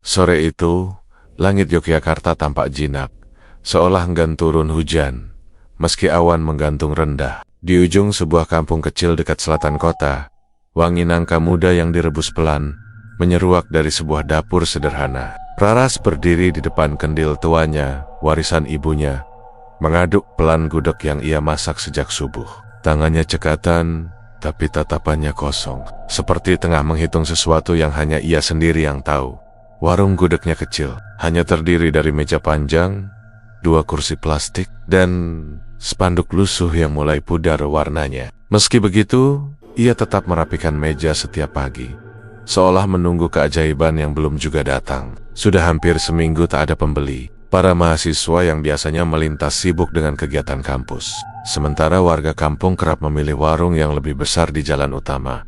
Sore itu, langit Yogyakarta tampak jinak, seolah enggan turun hujan, meski awan menggantung rendah. Di ujung sebuah kampung kecil dekat selatan kota, wangi nangka muda yang direbus pelan, menyeruak dari sebuah dapur sederhana. Raras berdiri di depan kendil tuanya, warisan ibunya, mengaduk pelan gudeg yang ia masak sejak subuh. Tangannya cekatan, tapi tatapannya kosong, seperti tengah menghitung sesuatu yang hanya ia sendiri yang tahu. Warung gudegnya kecil, hanya terdiri dari meja panjang, 2 kursi plastik, dan spanduk lusuh yang mulai pudar warnanya. Meski begitu, ia tetap merapikan meja setiap pagi, seolah menunggu keajaiban yang belum juga datang. Sudah hampir seminggu tak ada pembeli. Para mahasiswa yang biasanya melintas sibuk dengan kegiatan kampus, sementara warga kampung kerap memilih warung yang lebih besar di jalan utama.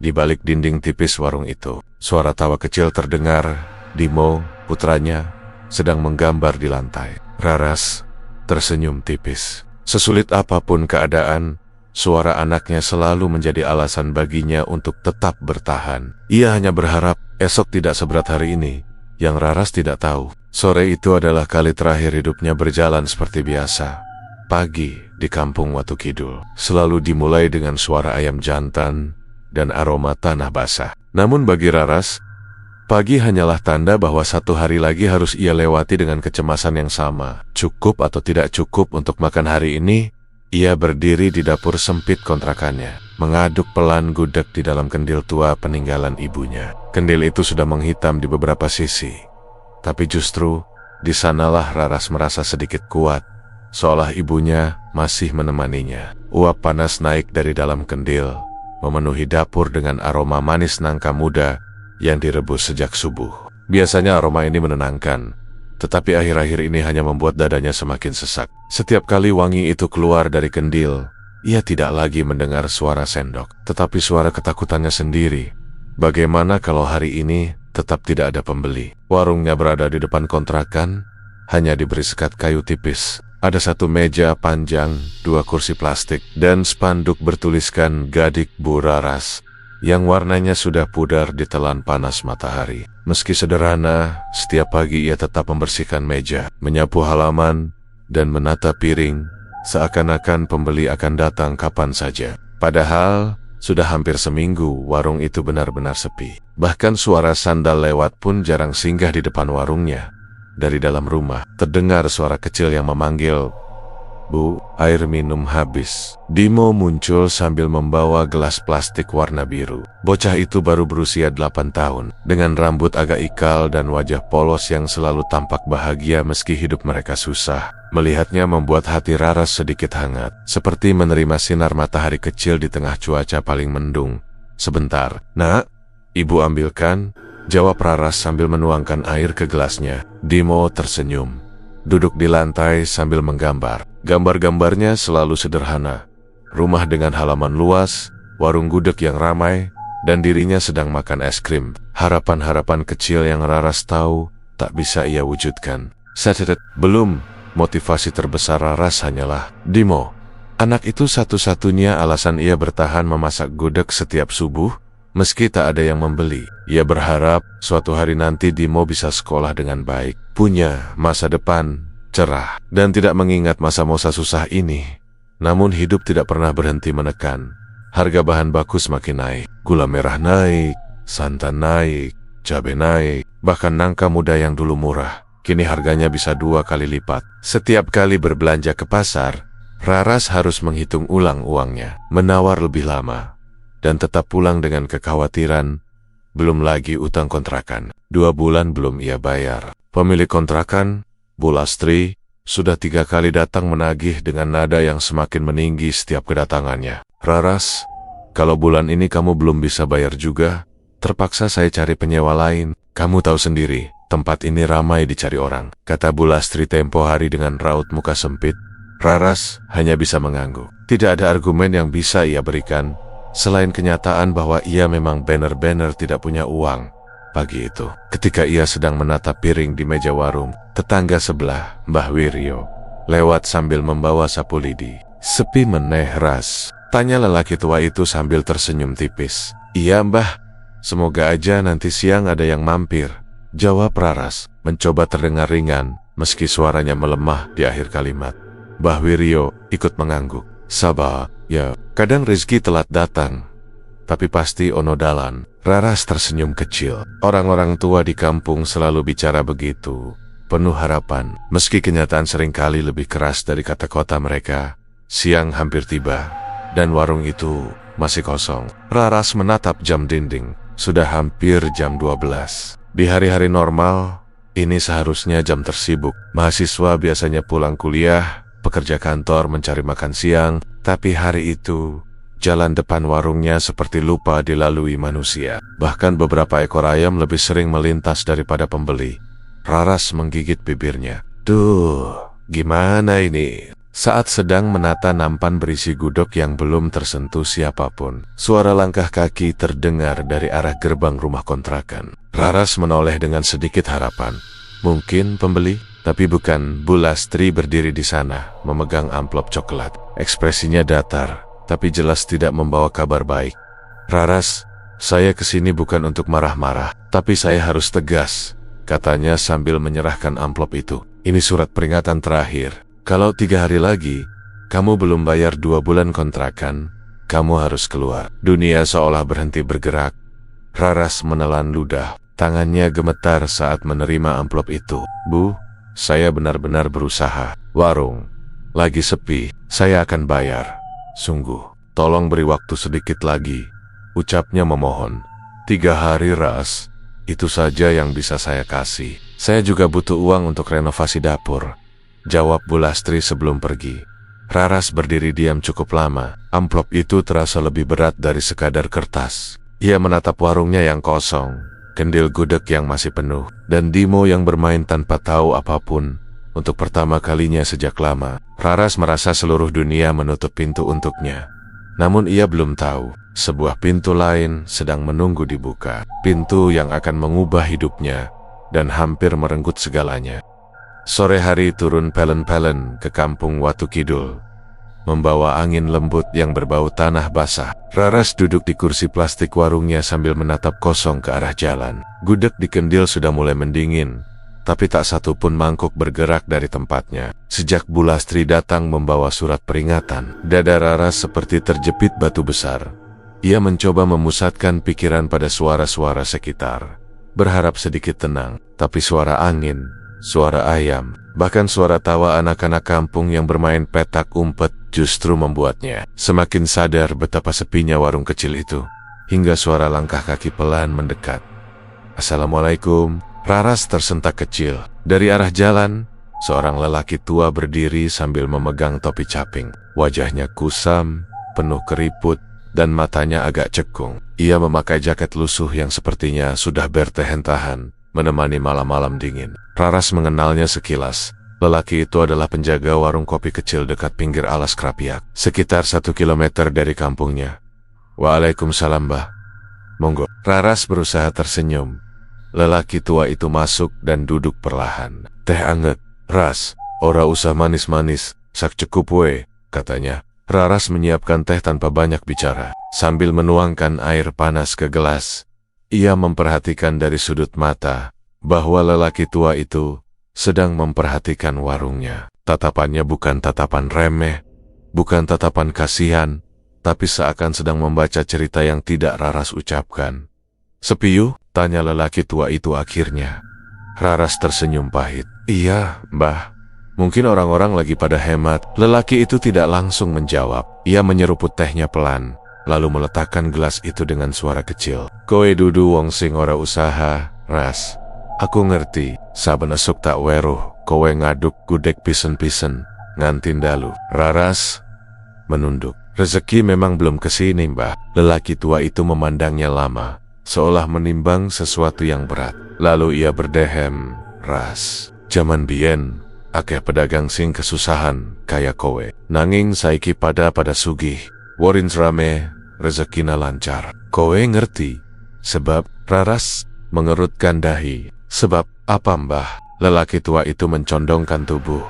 Di balik dinding tipis warung itu, suara tawa kecil terdengar. Dimo, putranya, sedang menggambar di lantai. Raras tersenyum tipis. Sesulit apapun keadaan, suara anaknya selalu menjadi alasan baginya untuk tetap bertahan. Ia hanya berharap esok tidak seberat hari ini. Yang Raras tidak tahu, sore itu adalah kali terakhir hidupnya berjalan seperti biasa. Pagi di kampung Watu Kidul selalu dimulai dengan suara ayam jantan dan aroma tanah basah. Namun bagi Raras, pagi hanyalah tanda bahwa satu hari lagi harus ia lewati dengan kecemasan yang sama. Cukup atau tidak cukup untuk makan hari ini, ia berdiri di dapur sempit kontrakannya, mengaduk pelan gudeg di dalam kendil tua peninggalan ibunya. Kendil itu sudah menghitam di beberapa sisi, tapi justru di sanalah Raras merasa sedikit kuat, seolah ibunya masih menemaninya. Uap panas naik dari dalam kendil, memenuhi dapur dengan aroma manis nangka muda yang direbus sejak subuh. Biasanya aroma ini menenangkan, tetapi akhir-akhir ini hanya membuat dadanya semakin sesak. Setiap kali wangi itu keluar dari kendil, ia tidak lagi mendengar suara sendok, tetapi suara ketakutannya sendiri. Bagaimana kalau hari ini tetap tidak ada pembeli? Warungnya berada di depan kontrakan, hanya diberi sekat kayu tipis. Ada 1 meja panjang, 2 kursi plastik, dan spanduk bertuliskan Gadik Bu Raras, yang warnanya sudah pudar ditelan panas matahari. Meski sederhana, setiap pagi ia tetap membersihkan meja, menyapu halaman, dan menata piring, seakan-akan pembeli akan datang kapan saja. Padahal, sudah hampir seminggu warung itu benar-benar sepi. Bahkan suara sandal lewat pun jarang singgah di depan warungnya. Dari dalam rumah, terdengar suara kecil yang memanggil, "Bu, air minum habis." Dimo muncul sambil membawa gelas plastik warna biru. Bocah itu baru berusia 8 tahun, dengan rambut agak ikal dan wajah polos yang selalu tampak bahagia meski hidup mereka susah. Melihatnya membuat hati Raras sedikit hangat, seperti menerima sinar matahari kecil di tengah cuaca paling mendung. "Sebentar, Nak, Ibu ambilkan," jawab Raras sambil menuangkan air ke gelasnya. Dimo tersenyum, duduk di lantai sambil menggambar. Gambar-gambarnya selalu sederhana. Rumah dengan halaman luas, warung gudeg yang ramai, dan dirinya sedang makan es krim. Harapan-harapan kecil yang Raras tahu tak bisa ia wujudkan. Belum, motivasi terbesar Raras hanyalah Dimo. Anak itu satu-satunya alasan ia bertahan memasak gudeg setiap subuh, meski tak ada yang membeli. Ia berharap suatu hari nanti Dimo bisa sekolah dengan baik, punya masa depan cerah, dan tidak mengingat masa-masa susah ini. Namun hidup tidak pernah berhenti menekan. Harga bahan baku semakin naik, gula merah naik, santan naik, cabai naik, bahkan nangka muda yang dulu murah, kini harganya bisa 2 kali lipat. Setiap kali berbelanja ke pasar, Raras harus menghitung ulang uangnya, menawar lebih lama, dan tetap pulang dengan kekhawatiran. Belum lagi utang kontrakan, 2 bulan belum ia bayar. Pemilik kontrakan, Bu Lastri, sudah 3 kali datang menagih dengan nada yang semakin meninggi setiap kedatangannya. "Raras, kalau bulan ini kamu belum bisa bayar juga, terpaksa saya cari penyewa lain. Kamu tahu sendiri, tempat ini ramai dicari orang," kata Bu Lastri tempo hari dengan raut muka sempit. Raras hanya bisa mengangguk. Tidak ada argumen yang bisa ia berikan, selain kenyataan bahwa ia memang benar-benar tidak punya uang. Pagi itu, ketika ia sedang menata piring di meja warung, tetangga sebelah, Mbah Wiryo, lewat sambil membawa sapu lidi. "Sepi meneh, Ras?" tanya lelaki tua itu sambil tersenyum tipis. "Iya, Mbah. Semoga aja nanti siang ada yang mampir," Jawab Raras, mencoba terdengar ringan, meski suaranya melemah di akhir kalimat. Mbah Wiryo ikut mengangguk. Sabar, ya, kadang rezeki telat datang, tapi pasti ono dalan. Raras tersenyum kecil. Orang-orang tua di kampung selalu bicara begitu, penuh harapan. Meski kenyataan seringkali lebih keras dari kata-kata mereka. Siang hampir tiba, dan warung itu masih kosong. Raras menatap jam dinding. Sudah hampir jam 12. Di hari-hari normal, ini seharusnya jam tersibuk. Mahasiswa biasanya pulang kuliah, pekerja kantor mencari makan siang, tapi hari itu jalan depan warungnya seperti lupa dilalui manusia. Bahkan beberapa ekor ayam lebih sering melintas daripada pembeli. Raras menggigit bibirnya. Duh, gimana ini? Saat sedang menata nampan berisi gudok yang belum tersentuh siapapun, suara langkah kaki terdengar dari arah gerbang rumah kontrakan. Raras menoleh dengan sedikit harapan. Mungkin pembeli? Tapi bukan. Bu Lastri berdiri di sana, memegang amplop coklat. Ekspresinya datar, tapi jelas tidak membawa kabar baik. Raras, saya kesini bukan untuk marah-marah, tapi saya harus tegas, katanya sambil menyerahkan amplop itu. Ini surat peringatan terakhir. Kalau 3 hari lagi, kamu belum bayar 2 bulan kontrakan, kamu harus keluar. Dunia seolah berhenti bergerak. Raras menelan ludah. Tangannya gemetar saat menerima amplop itu. Bu, saya benar-benar berusaha. Warung lagi sepi, saya akan bayar. Sungguh, tolong beri waktu sedikit lagi, ucapnya memohon. 3 hari, Ras, itu saja yang bisa saya kasih. Saya juga butuh uang untuk renovasi dapur, jawab Bu Lastri sebelum pergi. Raras berdiri diam cukup lama. Amplop itu terasa lebih berat dari sekadar kertas. Ia menatap warungnya yang kosong, kendil gudeg yang masih penuh, dan Dimo yang bermain tanpa tahu apapun. Untuk pertama kalinya sejak lama, Raras merasa seluruh dunia menutup pintu untuknya. Namun ia belum tahu, sebuah pintu lain sedang menunggu dibuka. Pintu yang akan mengubah hidupnya dan hampir merenggut segalanya. Sore hari turun pelen-pelen ke kampung Watu Kidul, membawa angin lembut yang berbau tanah basah. Raras duduk di kursi plastik warungnya sambil menatap kosong ke arah jalan. Gudeg di kendil sudah mulai mendingin, tapi tak satu pun mangkuk bergerak dari tempatnya. Sejak Bu Lastri datang membawa surat peringatan, dada Raras seperti terjepit batu besar. Ia mencoba memusatkan pikiran pada suara-suara sekitar, berharap sedikit tenang, tapi suara angin, suara ayam, bahkan suara tawa anak-anak kampung yang bermain petak umpet justru membuatnya semakin sadar betapa sepinya warung kecil itu. Hingga suara langkah kaki pelan mendekat. Assalamualaikum. Raras tersentak kecil. Dari arah jalan, seorang lelaki tua berdiri sambil memegang topi caping. Wajahnya kusam, penuh keriput, dan matanya agak cekung. Ia memakai jaket lusuh yang sepertinya sudah bertahan-tahan, menemani malam-malam dingin. Raras mengenalnya sekilas. Lelaki itu adalah penjaga warung kopi kecil dekat pinggir alas Krapiak, sekitar 1 kilometer dari kampungnya. Waalaikumsalam, Mbah. Monggo. Raras berusaha tersenyum. Lelaki tua itu masuk dan duduk perlahan. Teh anget, Ras, ora usah manis-manis, sak cukup we, katanya. Raras menyiapkan teh tanpa banyak bicara. Sambil menuangkan air panas ke gelas, ia memperhatikan dari sudut mata bahwa lelaki tua itu sedang memperhatikan warungnya. Tatapannya bukan tatapan remeh, bukan tatapan kasihan, tapi seakan sedang membaca cerita yang tidak Raras ucapkan. Sepiyu? Tanya lelaki tua itu akhirnya. Raras tersenyum pahit. Iya, Mbah. Mungkin orang-orang lagi pada hemat. Lelaki itu tidak langsung menjawab. Ia menyeruput tehnya pelan, lalu meletakkan gelas itu dengan suara kecil. Kowe dudu wong sing ora usaha, Ras. Aku ngerti, saben esuk tak weruh, kowe ngaduk gudeg pisen-pisen, ngantin dalu. Raras menunduk. Rezeki memang belum kesini, Mbah. Lelaki tua itu memandangnya lama, seolah menimbang sesuatu yang berat. Lalu ia berdehem, Ras, jaman biyen, akeh pedagang sing kesusahan, kaya kowe. Nanging saiki pada sugih, warins rame, rezekina lancar. Kowe ngerti? Sebab, Raras mengerutkan dahi. Sebab apa, Mbah? Lelaki tua itu mencondongkan tubuh.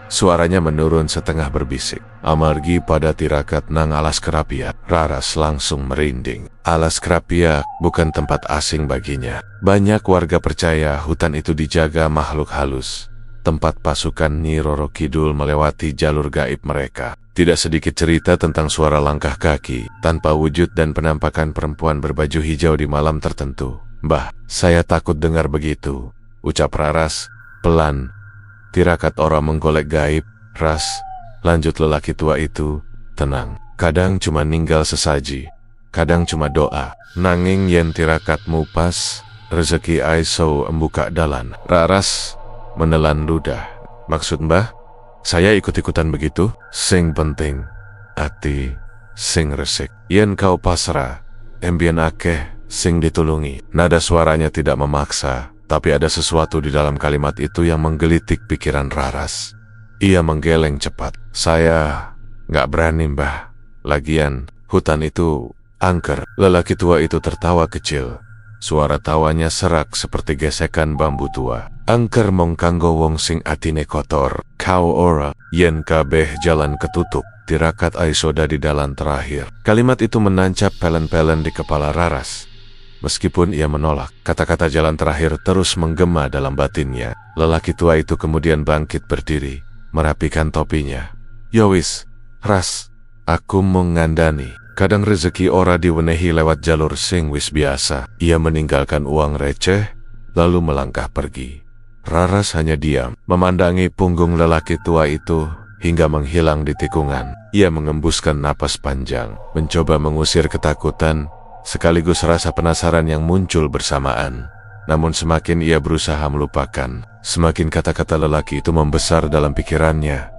Suaranya menurun setengah berbisik. Amargi pada tirakat nang alas kerapiak. Raras langsung merinding. Alas kerapiak bukan tempat asing baginya. Banyak warga percaya hutan itu dijaga makhluk halus. Tempat pasukan Nyi Roro Kidul melewati jalur gaib mereka. Tidak sedikit cerita tentang suara langkah kaki, tanpa wujud dan penampakan perempuan berbaju hijau di malam tertentu. "Mbah, saya takut dengar begitu," ucap Raras, pelan. Tirakat orang menggolek gaib. "Ras," lanjut lelaki tua itu, "tenang. Kadang cuma ninggal sesaji, kadang cuma doa. Nanging yen tirakatmu pas, rezeki aiso embuka dalan." Raras menelan ludah. "Maksud mbah, saya ikut-ikutan begitu? Sing penting ati sing resik. Yen kau pasrah, embien akeh sing ditulungi." Nada suaranya tidak memaksa, tapi ada sesuatu di dalam kalimat itu yang menggelitik pikiran Raras. Ia menggeleng cepat. "Saya nggak berani, mbah. Lagian, hutan itu angker." Lelaki tua itu tertawa kecil. Suara tawanya serak seperti gesekan bambu tua. "Angker mong kanggo wong sing atine kotor. Kau ora, yen kabeh jalan ketutup." Tirakat aisoda di dalan terakhir. Kalimat itu menancap pelen-pelen di kepala Raras. Meskipun ia menolak, kata-kata jalan terakhir terus menggema dalam batinnya. Lelaki tua itu kemudian bangkit berdiri, merapikan topinya. "Yowis, Ras, aku mau ngandani. Kadang rezeki ora diwenehi lewat jalur sing wis biasa." Ia meninggalkan uang receh, lalu melangkah pergi. Raras hanya diam, memandangi punggung lelaki tua itu hingga menghilang di tikungan. Ia mengembuskan napas panjang, mencoba mengusir ketakutan, sekaligus rasa penasaran yang muncul bersamaan. Namun semakin ia berusaha melupakan, semakin kata-kata lelaki itu membesar dalam pikirannya.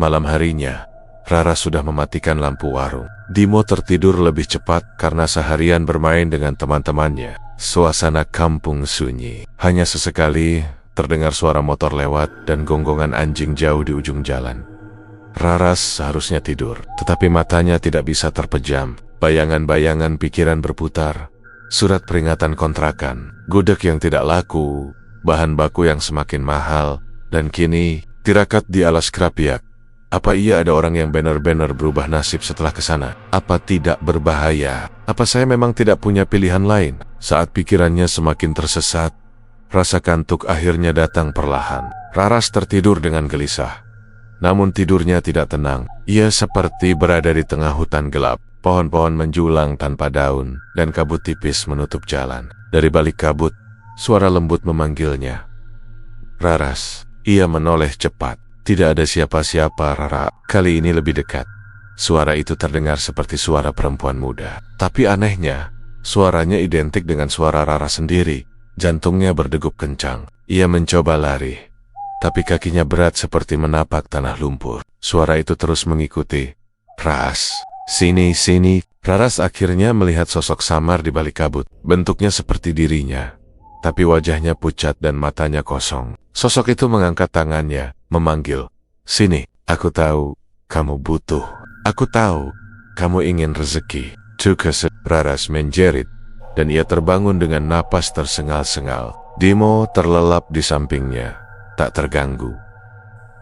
Malam harinya, Raras sudah mematikan lampu warung. Dimo tertidur lebih cepat karena seharian bermain dengan teman-temannya. Suasana kampung sunyi. Hanya sesekali terdengar suara motor lewat dan gonggongan anjing jauh di ujung jalan. Raras seharusnya tidur, tetapi matanya tidak bisa terpejam. Bayangan-bayangan pikiran berputar. Surat peringatan kontrakan, gudeg yang tidak laku, bahan baku yang semakin mahal, dan kini tirakat di alas kerapiak. Apa iya ada orang yang benar-benar berubah nasib setelah kesana? Apa tidak berbahaya? Apa saya memang tidak punya pilihan lain? Saat pikirannya semakin tersesat, rasa kantuk akhirnya datang perlahan. Raras tertidur dengan gelisah. Namun tidurnya tidak tenang. Ia seperti berada di tengah hutan gelap. Pohon-pohon menjulang tanpa daun, dan kabut tipis menutup jalan. Dari balik kabut, suara lembut memanggilnya. "Raras." Ia menoleh cepat. Tidak ada siapa-siapa. Rara kali ini lebih dekat. Suara itu terdengar seperti suara perempuan muda. Tapi anehnya, suaranya identik dengan suara Rara sendiri. Jantungnya berdegup kencang. Ia mencoba lari, tapi kakinya berat seperti menapak tanah lumpur. Suara itu terus mengikuti. "Ras, sini, sini." Raras akhirnya melihat sosok samar di balik kabut. Bentuknya seperti dirinya, tapi wajahnya pucat dan matanya kosong. Sosok itu mengangkat tangannya, memanggil, "Sini, aku tahu kamu butuh. Aku tahu kamu ingin rezeki." Tukase. Raras menjerit, dan ia terbangun dengan napas tersengal-sengal. Dimo terlelap di sampingnya, tak terganggu.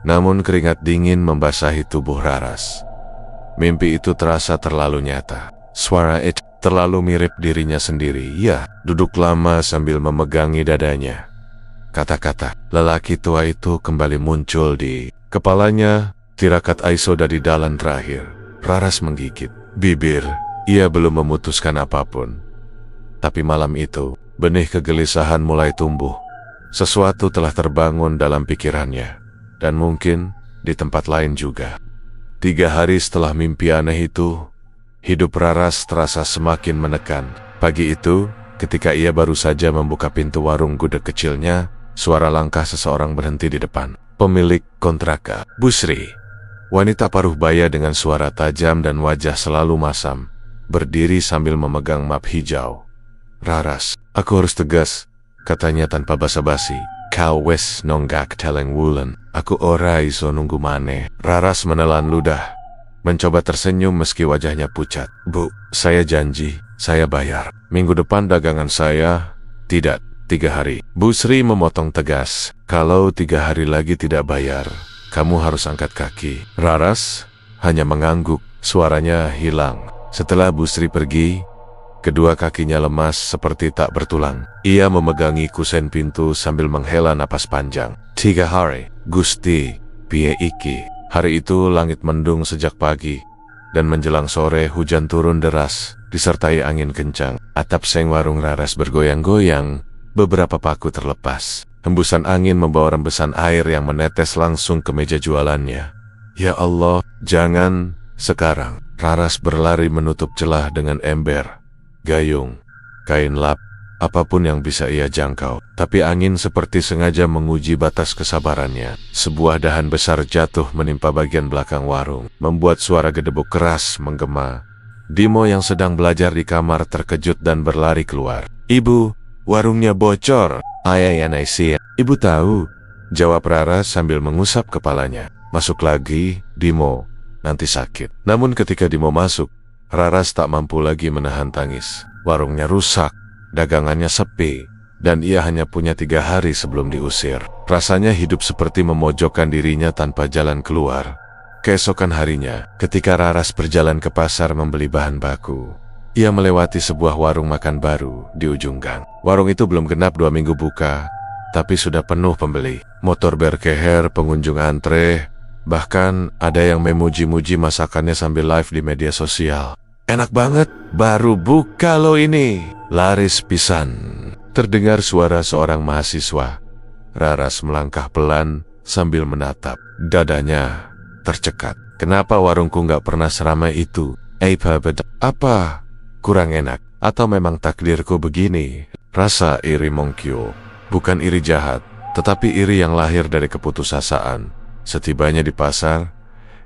Namun keringat dingin membasahi tubuh Raras. Mimpi itu terasa terlalu nyata. Suara itu terlalu mirip dirinya sendiri. Ia duduk lama sambil memegangi dadanya. Kata-kata lelaki tua itu kembali muncul di kepalanya. Tirakat aisoda di dalan terakhir. Raras menggigit bibir. Ia belum memutuskan apapun. Tapi malam itu, benih kegelisahan mulai tumbuh. Sesuatu telah terbangun dalam pikirannya, dan mungkin di tempat lain juga. 3 hari setelah mimpi aneh itu, hidup Raras terasa semakin menekan. Pagi itu, ketika ia baru saja membuka pintu warung gudeg kecilnya, suara langkah seseorang berhenti di depan. Pemilik kontrakan, Busri. Wanita paruh baya dengan suara tajam dan wajah selalu masam, berdiri sambil memegang map hijau. "Raras, aku harus tegas," katanya tanpa basa-basi. "Kau wes nonggak teleng wulen, aku ora iso nunggu maneh." Raras menelan ludah, mencoba tersenyum meski wajahnya pucat. "Bu, saya janji, saya bayar. Minggu depan dagangan saya." "Tidak, 3 hari." Bu Sri memotong tegas. "Kalau 3 hari lagi tidak bayar, kamu harus angkat kaki. Raras hanya mengangguk, suaranya hilang. Setelah Bu Sri pergi, kedua kakinya lemas seperti tak bertulang. Ia memegangi kusen pintu sambil menghela napas panjang. 3 hari, Gusti, piye iki? Hari itu langit mendung sejak pagi, dan menjelang sore hujan turun deras, disertai angin kencang. Atap seng warung Raras bergoyang-goyang, beberapa paku terlepas. Hembusan angin membawa rembesan air yang menetes langsung ke meja jualannya. Ya Allah, jangan sekarang. Raras berlari menutup celah dengan ember, gayung, kain lap, apapun yang bisa ia jangkau. Tapi angin seperti sengaja menguji batas kesabarannya. Sebuah dahan besar jatuh menimpa bagian belakang warung, membuat suara gedebuk keras menggema. Dimo yang sedang belajar di kamar terkejut dan berlari keluar. Ibu, warungnya bocor. I see. Ibu tahu, jawab Raras sambil mengusap kepalanya. Masuk lagi, Dimo, nanti sakit. Namun ketika Dimo masuk, Raras tak mampu lagi menahan tangis. Warungnya rusak, dagangannya sepi, dan ia hanya punya 3 hari sebelum diusir. Rasanya hidup seperti memojokkan dirinya tanpa jalan keluar. Keesokan harinya, ketika Raras berjalan ke pasar membeli bahan baku, ia melewati sebuah warung makan baru di ujung gang. Warung itu belum genap 2 minggu buka, tapi sudah penuh pembeli. Motor berkeher, pengunjung antre, bahkan ada yang memuji-muji masakannya sambil live di media sosial. Enak banget, baru buka lo ini, laris pisan. Terdengar suara seorang mahasiswa. Raras melangkah pelan sambil menatap. Dadanya tercekat. Kenapa warungku gak pernah seramai itu? Apa? Kurang enak? Atau memang takdirku begini? Rasa iri Mongkyo. Bukan iri jahat, tetapi iri yang lahir dari keputusasaan. Setibanya di pasar,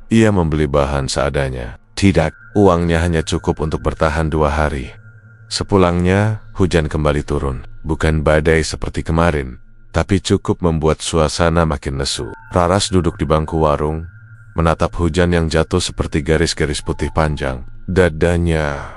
ia membeli bahan seadanya. Tidak, uangnya hanya cukup untuk bertahan 2 hari. Sepulangnya, hujan kembali turun. Bukan badai seperti kemarin, tapi cukup membuat suasana makin lesu. Raras duduk di bangku warung, menatap hujan yang jatuh seperti garis-garis putih panjang. Dadanya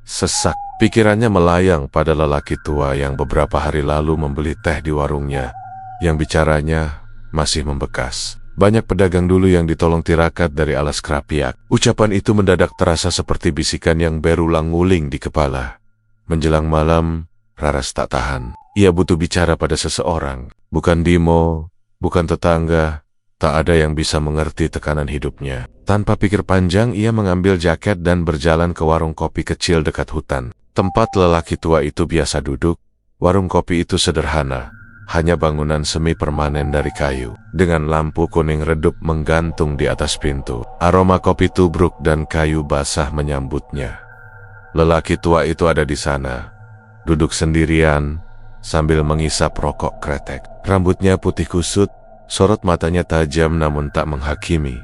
sesak. Pikirannya melayang pada lelaki tua yang beberapa hari lalu membeli teh di warungnya, yang bicaranya masih membekas. Banyak pedagang dulu yang ditolong tirakat dari alas kerapiak. Ucapan itu mendadak terasa seperti bisikan yang berulang nguling di kepala. Menjelang malam, Raras tak tahan. Ia butuh bicara pada seseorang. Bukan Dimo, bukan tetangga. Tak ada yang bisa mengerti tekanan hidupnya. Tanpa pikir panjang, ia mengambil jaket dan berjalan ke warung kopi kecil dekat hutan. Tempat lelaki tua itu biasa duduk. Warung kopi itu sederhana, hanya bangunan semi permanen dari kayu, dengan lampu kuning redup menggantung di atas pintu. Aroma kopi tubruk dan kayu basah menyambutnya. Lelaki tua itu ada di sana, duduk sendirian, sambil mengisap rokok kretek. Rambutnya putih kusut, sorot matanya tajam namun tak menghakimi.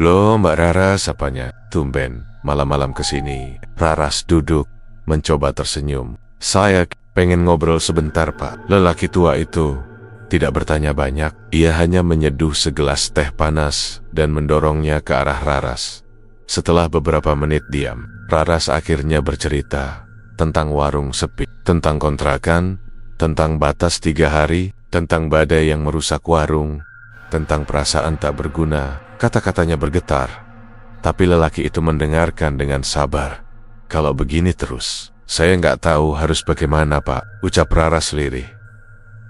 Loh Mbak Raras, apanya? Tumben, malam-malam kesini. Raras duduk, mencoba tersenyum. Saya pengen ngobrol sebentar Pak. Lelaki tua itu tidak bertanya banyak. Ia hanya menyeduh segelas teh panas dan mendorongnya ke arah Raras. Setelah beberapa menit diam, Raras akhirnya bercerita tentang warung sepi, tentang kontrakan, tentang batas 3 hari, tentang badai yang merusak warung, tentang perasaan tak berguna. Kata-katanya bergetar, tapi lelaki itu mendengarkan dengan sabar. Kalau begini terus, saya nggak tahu harus bagaimana Pak, ucap Raras lirih.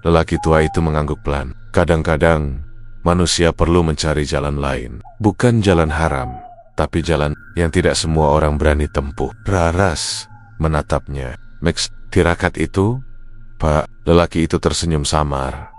Lelaki tua itu mengangguk pelan. Kadang-kadang, manusia perlu mencari jalan lain. Bukan jalan haram, tapi jalan yang tidak semua orang berani tempuh. Raras menatapnya. Max, tirakat itu? Pak, lelaki itu tersenyum samar.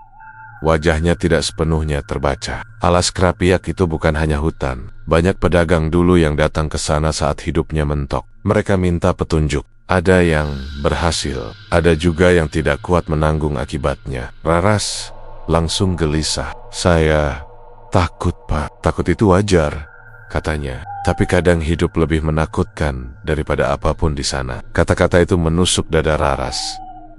Wajahnya tidak sepenuhnya terbaca. Alas kerapiak itu bukan hanya hutan. Banyak pedagang dulu yang datang ke sana saat hidupnya mentok. Mereka minta petunjuk. Ada yang berhasil, ada juga yang tidak kuat menanggung akibatnya. Raras langsung gelisah. Saya takut Pak. Takut itu wajar, katanya. Tapi kadang hidup lebih menakutkan daripada apapun di sana. Kata-kata itu menusuk dada Raras.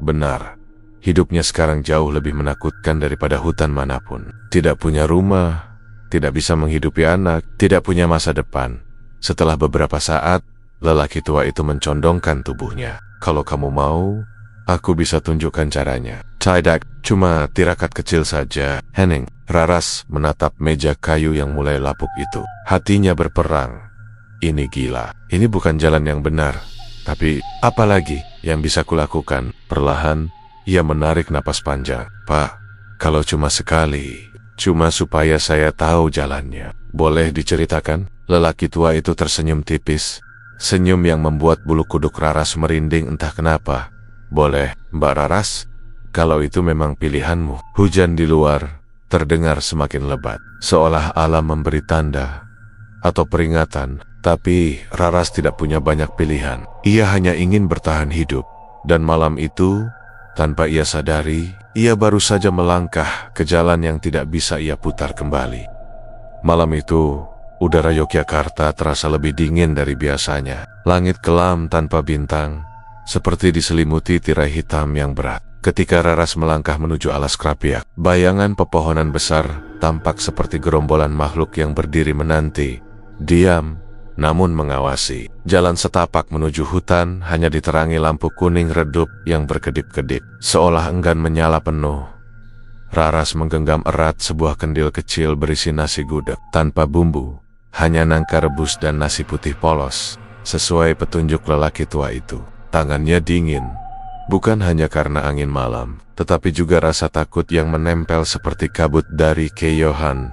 Benar. Hidupnya sekarang jauh lebih menakutkan daripada hutan manapun. Tidak punya rumah, tidak bisa menghidupi anak, tidak punya masa depan. Setelah beberapa saat, lelaki tua itu mencondongkan tubuhnya. Kalau kamu mau, aku bisa tunjukkan caranya. Tidak, cuma tirakat kecil saja. Henning, Raras menatap meja kayu yang mulai lapuk itu. Hatinya berperang. Ini gila. Ini bukan jalan yang benar. Tapi, apa lagi yang bisa kulakukan? Perlahan, ia menarik napas panjang. Pak, kalau cuma sekali, cuma supaya saya tahu jalannya. Boleh diceritakan? Lelaki tua itu tersenyum tipis. Senyum yang membuat bulu kuduk Raras merinding entah kenapa. Boleh, Mbak Raras, kalau itu memang pilihanmu. Hujan di luar terdengar semakin lebat, seolah alam memberi tanda atau peringatan. Tapi Raras tidak punya banyak pilihan. Ia hanya ingin bertahan hidup. Dan malam itu, tanpa ia sadari, ia baru saja melangkah ke jalan yang tidak bisa ia putar kembali. Malam itu, udara Yogyakarta terasa lebih dingin dari biasanya. Langit kelam tanpa bintang, seperti diselimuti tirai hitam yang berat. Ketika Raras melangkah menuju alas Krapiak, bayangan pepohonan besar tampak seperti gerombolan makhluk yang berdiri menanti, diam, namun mengawasi. Jalan setapak menuju hutan hanya diterangi lampu kuning redup yang berkedip-kedip, seolah enggan menyala penuh. Raras menggenggam erat sebuah kendil kecil berisi nasi gudeg tanpa bumbu, hanya nangka rebus dan nasi putih polos, sesuai petunjuk lelaki tua itu. Tangannya dingin, bukan hanya karena angin malam, tetapi juga rasa takut yang menempel seperti kabut dari keyohan.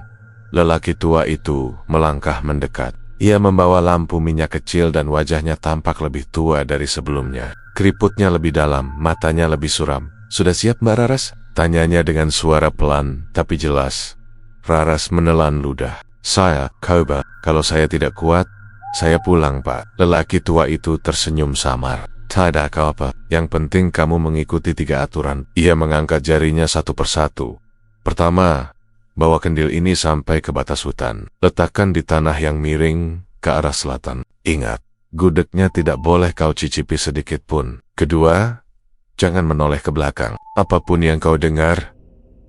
Lelaki tua itu melangkah mendekat. Ia membawa lampu minyak kecil dan wajahnya tampak lebih tua dari sebelumnya. Keriputnya lebih dalam, matanya lebih suram. Sudah siap, Mbak Raras? Tanyanya dengan suara pelan, tapi jelas. Raras menelan ludah. Saya, coba, kalau saya tidak kuat, saya pulang, Pak. Lelaki tua itu tersenyum samar. Tidak apa-apa, yang penting kamu mengikuti 3 aturan. Ia mengangkat jarinya satu persatu. Pertama, bawa kendil ini sampai ke batas hutan. Letakkan di tanah yang miring ke arah selatan. Ingat, gudegnya tidak boleh kau cicipi sedikit pun. Kedua, jangan menoleh ke belakang. Apapun yang kau dengar,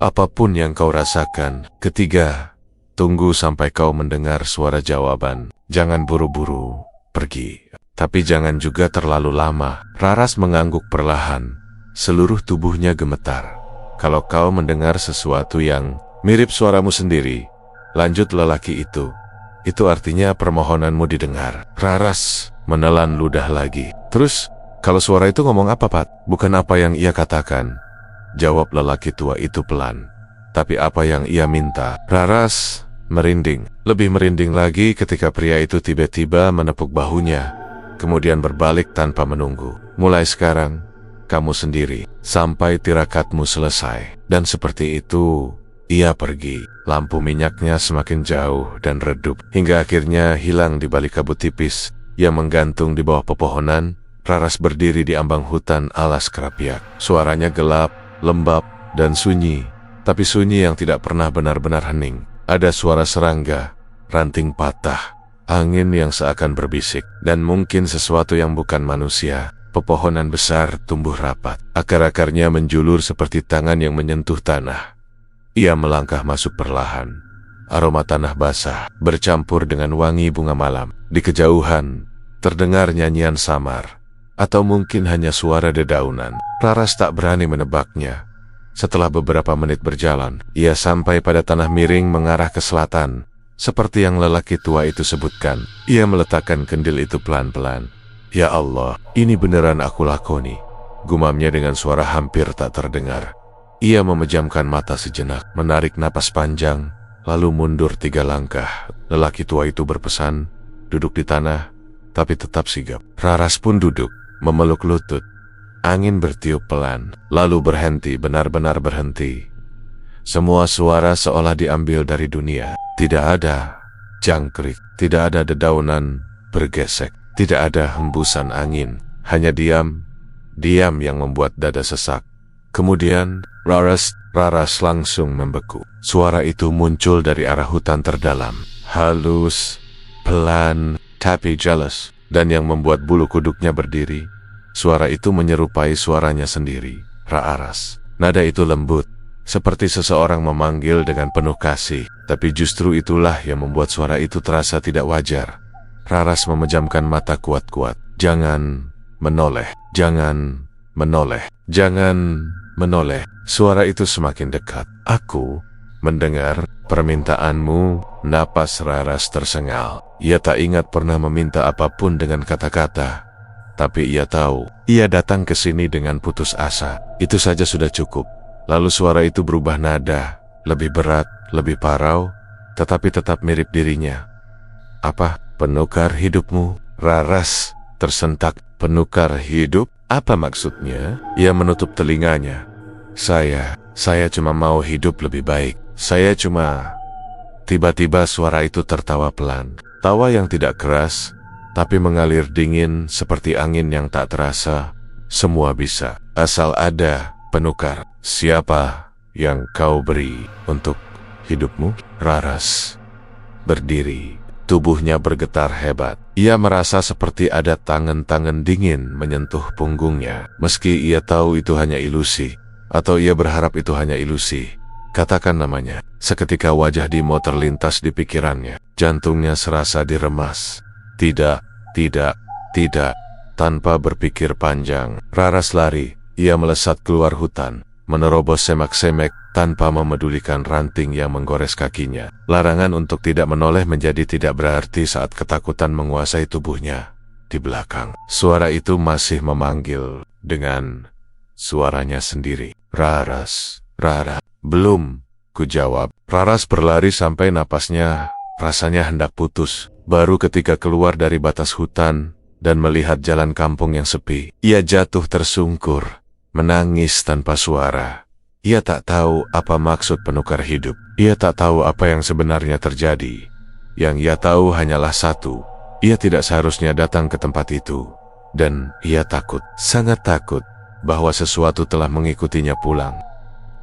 apapun yang kau rasakan. Ketiga, tunggu sampai kau mendengar suara jawaban. Jangan buru-buru pergi. Tapi jangan juga terlalu lama. Raras mengangguk perlahan. Seluruh tubuhnya gemetar. Kalau kau mendengar sesuatu yang mirip suaramu sendiri, lanjut lelaki itu artinya permohonanmu didengar. Raras menelan ludah lagi. Terus, kalau suara itu ngomong apa, Pat? Bukan apa yang ia katakan, jawab lelaki tua itu pelan. Tapi apa yang ia minta. Raras merinding. Lebih merinding lagi ketika pria itu tiba-tiba menepuk bahunya, kemudian berbalik tanpa menunggu. Mulai sekarang, kamu sendiri, sampai tirakatmu selesai. Dan seperti itu, ia pergi. Lampu minyaknya semakin jauh dan redup, hingga akhirnya hilang di balik kabut tipis yang menggantung di bawah pepohonan. Raras berdiri di ambang hutan alas Krapiak. Suaranya gelap, lembab, dan sunyi, tapi sunyi yang tidak pernah benar-benar hening. Ada suara serangga, ranting patah, angin yang seakan berbisik, dan mungkin sesuatu yang bukan manusia. Pepohonan besar tumbuh rapat, akar-akarnya menjulur seperti tangan yang menyentuh tanah. Ia melangkah masuk perlahan. Aroma tanah basah bercampur dengan wangi bunga malam. Di kejauhan, terdengar nyanyian samar, atau mungkin hanya suara dedaunan. Raras tak berani menebaknya. Setelah beberapa menit berjalan, ia sampai pada tanah miring mengarah ke selatan. Seperti yang lelaki tua itu sebutkan, ia meletakkan kendil itu pelan-pelan. Ya Allah, ini beneran aku lakoni, gumamnya dengan suara hampir tak terdengar. Ia memejamkan mata sejenak, menarik napas panjang, lalu mundur 3 langkah. Lelaki tua itu berpesan, duduk di tanah, tapi tetap sigap. Raras pun duduk, memeluk lutut. Angin bertiup pelan, lalu berhenti, benar-benar berhenti. Semua suara seolah diambil dari dunia. Tidak ada jangkrik, tidak ada dedaunan bergesek, tidak ada hembusan angin. Hanya diam yang membuat dada sesak. Kemudian, Raras langsung membeku. Suara itu muncul dari arah hutan terdalam. Halus, pelan, tapi jelas. Dan yang membuat bulu kuduknya berdiri. Suara itu menyerupai suaranya sendiri, Raras. Nada itu lembut, seperti seseorang memanggil dengan penuh kasih. Tapi justru itulah yang membuat suara itu terasa tidak wajar. Raras memejamkan mata kuat-kuat. Jangan menoleh, jangan menoleh. Jangan menoleh. Suara itu semakin dekat. Aku mendengar permintaanmu. Napas Raras tersengal. Ia tak ingat pernah meminta apapun dengan kata-kata. Tapi ia tahu, ia datang ke sini dengan putus asa. Itu saja sudah cukup. Lalu suara itu berubah nada. Lebih berat, lebih parau, tetapi tetap mirip dirinya. Apa? Penukar hidupmu? Raras tersentak. Penukar hidup? Apa maksudnya? Ia menutup telinganya. Saya cuma mau hidup lebih baik. Tiba-tiba suara itu tertawa pelan. Tawa yang tidak keras, tapi mengalir dingin seperti angin yang tak terasa. Semua bisa, asal ada penukar. Siapa yang kau beri untuk hidupmu? Raras berdiri. Tubuhnya bergetar hebat. Ia merasa seperti ada tangan-tangan dingin menyentuh punggungnya. Meski ia tahu itu hanya ilusi, atau ia berharap itu hanya ilusi. Katakan namanya. Seketika wajah Dimo terlintas di pikirannya. Jantungnya serasa diremas. Tidak. Tanpa berpikir panjang, Raras lari. Ia melesat keluar hutan, menerobos semak-semek tanpa memedulikan ranting yang menggores kakinya. Larangan untuk tidak menoleh menjadi tidak berarti saat ketakutan menguasai tubuhnya. Di belakang, suara itu masih memanggil dengan suaranya sendiri. Raras. Belum, ku jawab. Raras berlari sampai napasnya rasanya hendak putus. Baru ketika keluar dari batas hutan dan melihat jalan kampung yang sepi, ia jatuh tersungkur, menangis tanpa suara. Ia tak tahu apa maksud penukar hidup. Ia tak tahu apa yang sebenarnya terjadi. Yang ia tahu hanyalah satu, ia tidak seharusnya datang ke tempat itu. Dan ia takut, sangat takut, bahwa sesuatu telah mengikutinya pulang.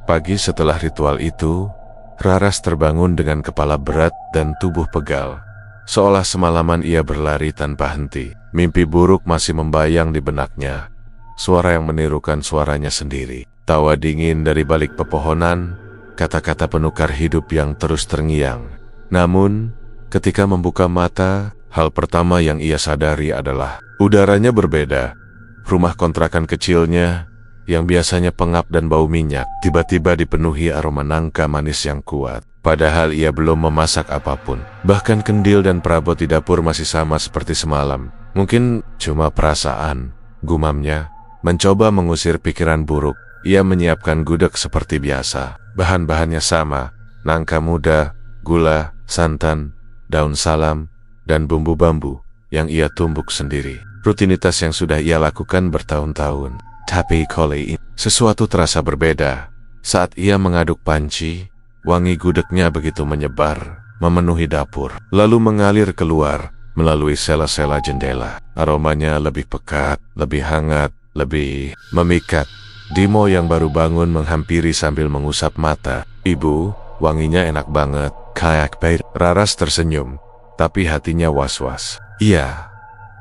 Pagi setelah ritual itu, Raras terbangun dengan kepala berat dan tubuh pegal. Seolah semalaman ia berlari tanpa henti. Mimpi buruk masih membayang di benaknya. Suara yang menirukan suaranya sendiri. Tawa dingin dari balik pepohonan, kata-kata penukar hidup yang terus terngiang. Namun, ketika membuka mata, hal pertama yang ia sadari adalah udaranya berbeda. Rumah kontrakan kecilnya, yang biasanya pengap dan bau minyak, tiba-tiba dipenuhi aroma nangka manis yang kuat. Padahal ia belum memasak apapun. Bahkan kendil dan perabot di dapur masih sama seperti semalam. Mungkin cuma perasaan, gumamnya. Mencoba mengusir pikiran buruk, ia menyiapkan gudeg seperti biasa. Bahan-bahannya sama, nangka muda, gula, santan, daun salam, dan bumbu bambu yang ia tumbuk sendiri. Rutinitas yang sudah ia lakukan bertahun-tahun. Tapi kali ini, sesuatu terasa berbeda. Saat ia mengaduk panci, wangi gudegnya begitu menyebar, memenuhi dapur, lalu mengalir keluar melalui sela-sela jendela. Aromanya lebih pekat, lebih hangat, lebih memikat. Dimo yang baru bangun menghampiri sambil mengusap mata. Ibu, wanginya enak banget. Kayak baik. Raras tersenyum, tapi hatinya was-was. Iya,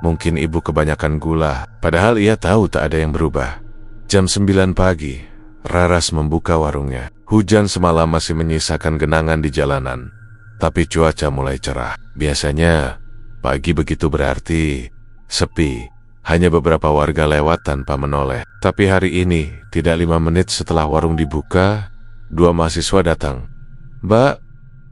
mungkin ibu kebanyakan gula. Padahal ia tahu tak ada yang berubah. Jam 9 pagi, Raras membuka warungnya. Hujan semalam masih menyisakan genangan di jalanan, tapi cuaca mulai cerah. Biasanya, pagi begitu berarti sepi. Hanya beberapa warga lewat tanpa menoleh. Tapi hari ini, tidak 5 menit setelah warung dibuka, 2 mahasiswa datang. Mbak,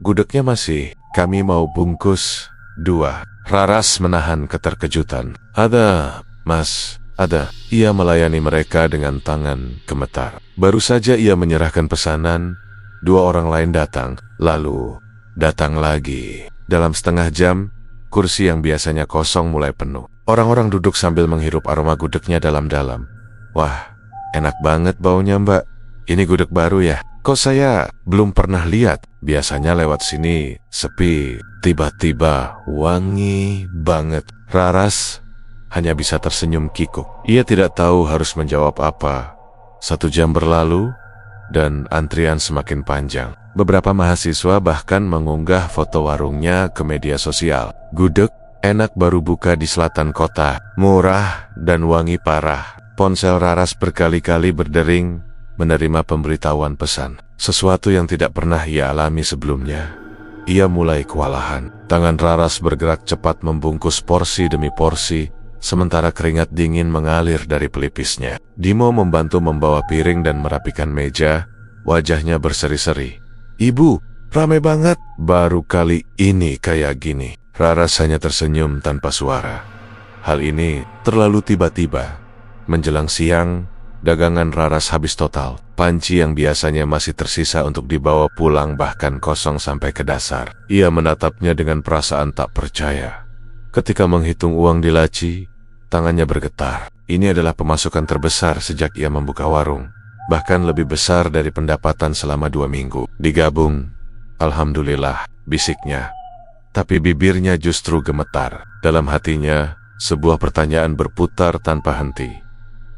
gudegnya masih. Kami mau bungkus 2. Raras menahan keterkejutan. Ada, Mas, ada. Ia melayani mereka dengan tangan gemetar. Baru saja ia menyerahkan pesanan, 2 orang lain datang. Lalu, datang lagi. Dalam setengah jam, kursi yang biasanya kosong mulai penuh. Orang-orang duduk sambil menghirup aroma gudegnya dalam-dalam. Wah, enak banget baunya mbak. Ini gudeg baru ya? Kok saya belum pernah lihat? Biasanya lewat sini sepi. Tiba-tiba wangi banget. Raras hanya bisa tersenyum kikuk. Ia tidak tahu harus menjawab apa. 1 jam berlalu dan antrian semakin panjang. Beberapa mahasiswa bahkan mengunggah foto warungnya ke media sosial. Gudeg enak baru buka di selatan kota, murah dan wangi parah. Ponsel Raras berkali-kali berdering menerima pemberitahuan pesan. Sesuatu yang tidak pernah ia alami sebelumnya. Ia mulai kewalahan. Tangan Raras bergerak cepat membungkus porsi demi porsi, sementara keringat dingin mengalir dari pelipisnya. Dimo membantu membawa piring dan merapikan meja, wajahnya berseri-seri. "Ibu, ramai banget." "Baru kali ini kayak gini." Raras hanya tersenyum tanpa suara. Hal ini terlalu tiba-tiba. Menjelang siang, dagangan Raras habis total. Panci yang biasanya masih tersisa untuk dibawa pulang bahkan kosong sampai ke dasar. Ia menatapnya dengan perasaan tak percaya. Ketika menghitung uang di laci, tangannya bergetar. Ini adalah pemasukan terbesar sejak ia membuka warung. Bahkan lebih besar dari pendapatan selama 2 minggu. Digabung, alhamdulillah, bisiknya. Tapi bibirnya justru gemetar. Dalam hatinya, sebuah pertanyaan berputar tanpa henti.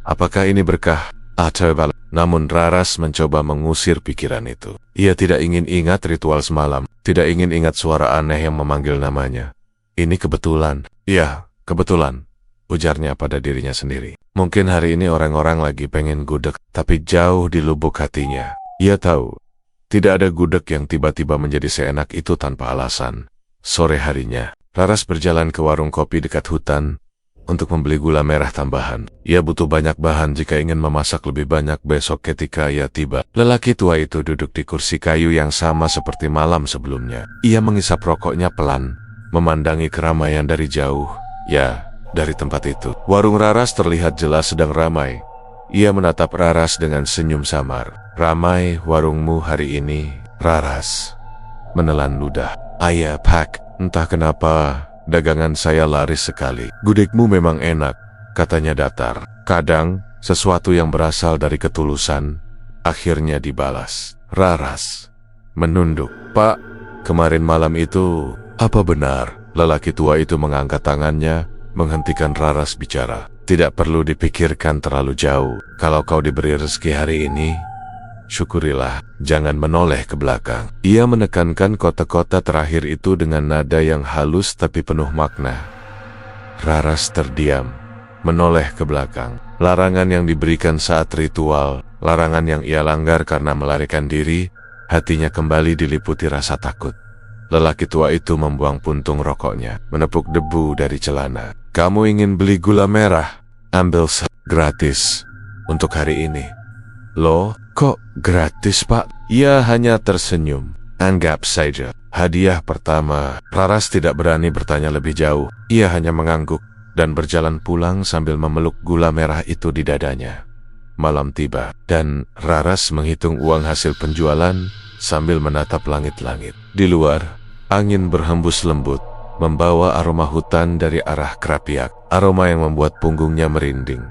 Apakah ini berkah atau bala? Namun Raras mencoba mengusir pikiran itu. Ia tidak ingin ingat ritual semalam, tidak ingin ingat suara aneh yang memanggil namanya. Ini kebetulan. "Iya, kebetulan," ujarnya pada dirinya sendiri. Mungkin hari ini orang-orang lagi pengen gudeg, tapi jauh di lubuk hatinya, ia tahu, tidak ada gudeg yang tiba-tiba menjadi seenak itu tanpa alasan. Sore harinya, Raras berjalan ke warung kopi dekat hutan untuk membeli gula merah tambahan. Ia butuh banyak bahan jika ingin memasak lebih banyak besok ketika ia tiba. Lelaki tua itu duduk di kursi kayu yang sama seperti malam sebelumnya. Ia mengisap rokoknya pelan, memandangi keramaian dari jauh. Ya, dari tempat itu, warung Raras terlihat jelas sedang ramai. Ia menatap Raras dengan senyum samar. "Ramai warungmu hari ini, Raras?" Menelan ludah. "Ayah, Pak, entah kenapa dagangan saya laris sekali." "Gudegmu memang enak," katanya datar. Kadang, sesuatu yang berasal dari ketulusan akhirnya dibalas. Raras menunduk. "Pak, kemarin malam itu, apa benar?" Lelaki tua itu mengangkat tangannya, menghentikan Raras bicara. "Tidak perlu dipikirkan terlalu jauh. Kalau kau diberi rezeki hari ini, syukurilah, jangan menoleh ke belakang." Ia menekankan kata-kata terakhir itu dengan nada yang halus tapi penuh makna. Raras terdiam, menoleh ke belakang. Larangan yang diberikan saat ritual, larangan yang ia langgar karena melarikan diri, hatinya kembali diliputi rasa takut. Lelaki tua itu membuang puntung rokoknya, menepuk debu dari celana. "Kamu ingin beli gula merah? Ambil gratis untuk hari ini." "Loh, kok gratis, Pak?" Ia hanya tersenyum. "Anggap saja hadiah pertama." Raras tidak berani bertanya lebih jauh. Ia hanya mengangguk dan berjalan pulang sambil memeluk gula merah itu di dadanya. Malam tiba, dan Raras menghitung uang hasil penjualan sambil menatap langit-langit. Di luar, angin berhembus lembut, membawa aroma hutan dari arah Krapiak. Aroma yang membuat punggungnya merinding.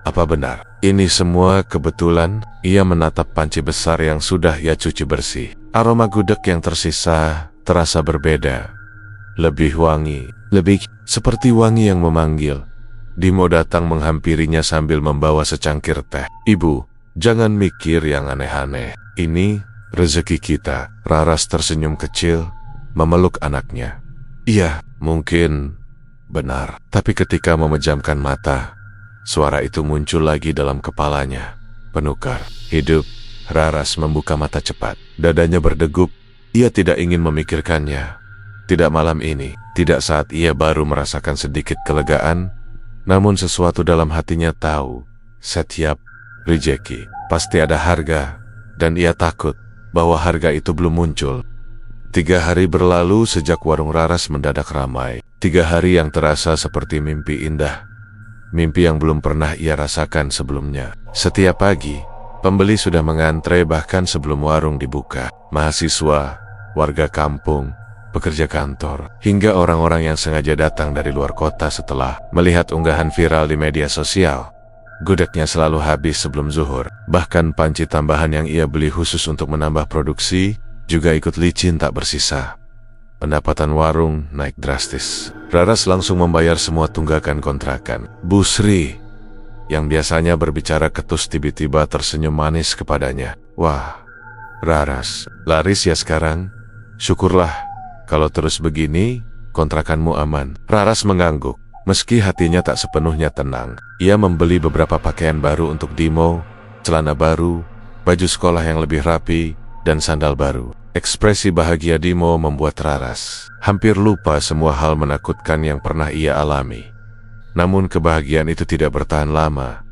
Apa benar ini semua kebetulan? Ia menatap panci besar yang sudah ia cuci bersih. Aroma gudeg yang tersisa terasa berbeda. Lebih wangi, lebih seperti wangi yang memanggil. Dimo datang menghampirinya sambil membawa secangkir teh. "Ibu, jangan mikir yang aneh-aneh. Ini rezeki kita." Raras tersenyum kecil, memeluk anaknya. Iya, mungkin benar. Tapi ketika memejamkan mata, suara itu muncul lagi dalam kepalanya. "Penukar hidup." Raras membuka mata cepat. Dadanya berdegup. Ia tidak ingin memikirkannya. Tidak malam ini, tidak saat ia baru merasakan sedikit kelegaan, namun sesuatu dalam hatinya tahu, setiap rezeki pasti ada harga, dan ia takut bahwa harga itu belum muncul. 3 hari berlalu sejak warung Raras mendadak ramai. 3 hari yang terasa seperti mimpi indah. Mimpi yang belum pernah ia rasakan sebelumnya. Setiap pagi, pembeli sudah mengantre bahkan sebelum warung dibuka. Mahasiswa, warga kampung, pekerja kantor, hingga orang-orang yang sengaja datang dari luar kota setelah melihat unggahan viral di media sosial. Gudegnya selalu habis sebelum zuhur. Bahkan panci tambahan yang ia beli khusus untuk menambah produksi juga ikut licin tak bersisa. Pendapatan warung naik drastis. Raras langsung membayar semua tunggakan kontrakan. Bu Sri, yang biasanya berbicara ketus, tiba-tiba tersenyum manis kepadanya. "Wah, Raras, laris ya sekarang? Syukurlah. Kalau terus begini, kontrakanmu aman." Raras mengangguk. Meski hatinya tak sepenuhnya tenang, ia membeli beberapa pakaian baru untuk Dimo, celana baru, baju sekolah yang lebih rapi, dan sandal baru. Ekspresi bahagia Dimo membuat Raras hampir lupa semua hal menakutkan yang pernah ia alami. Namun kebahagiaan itu tidak bertahan lama.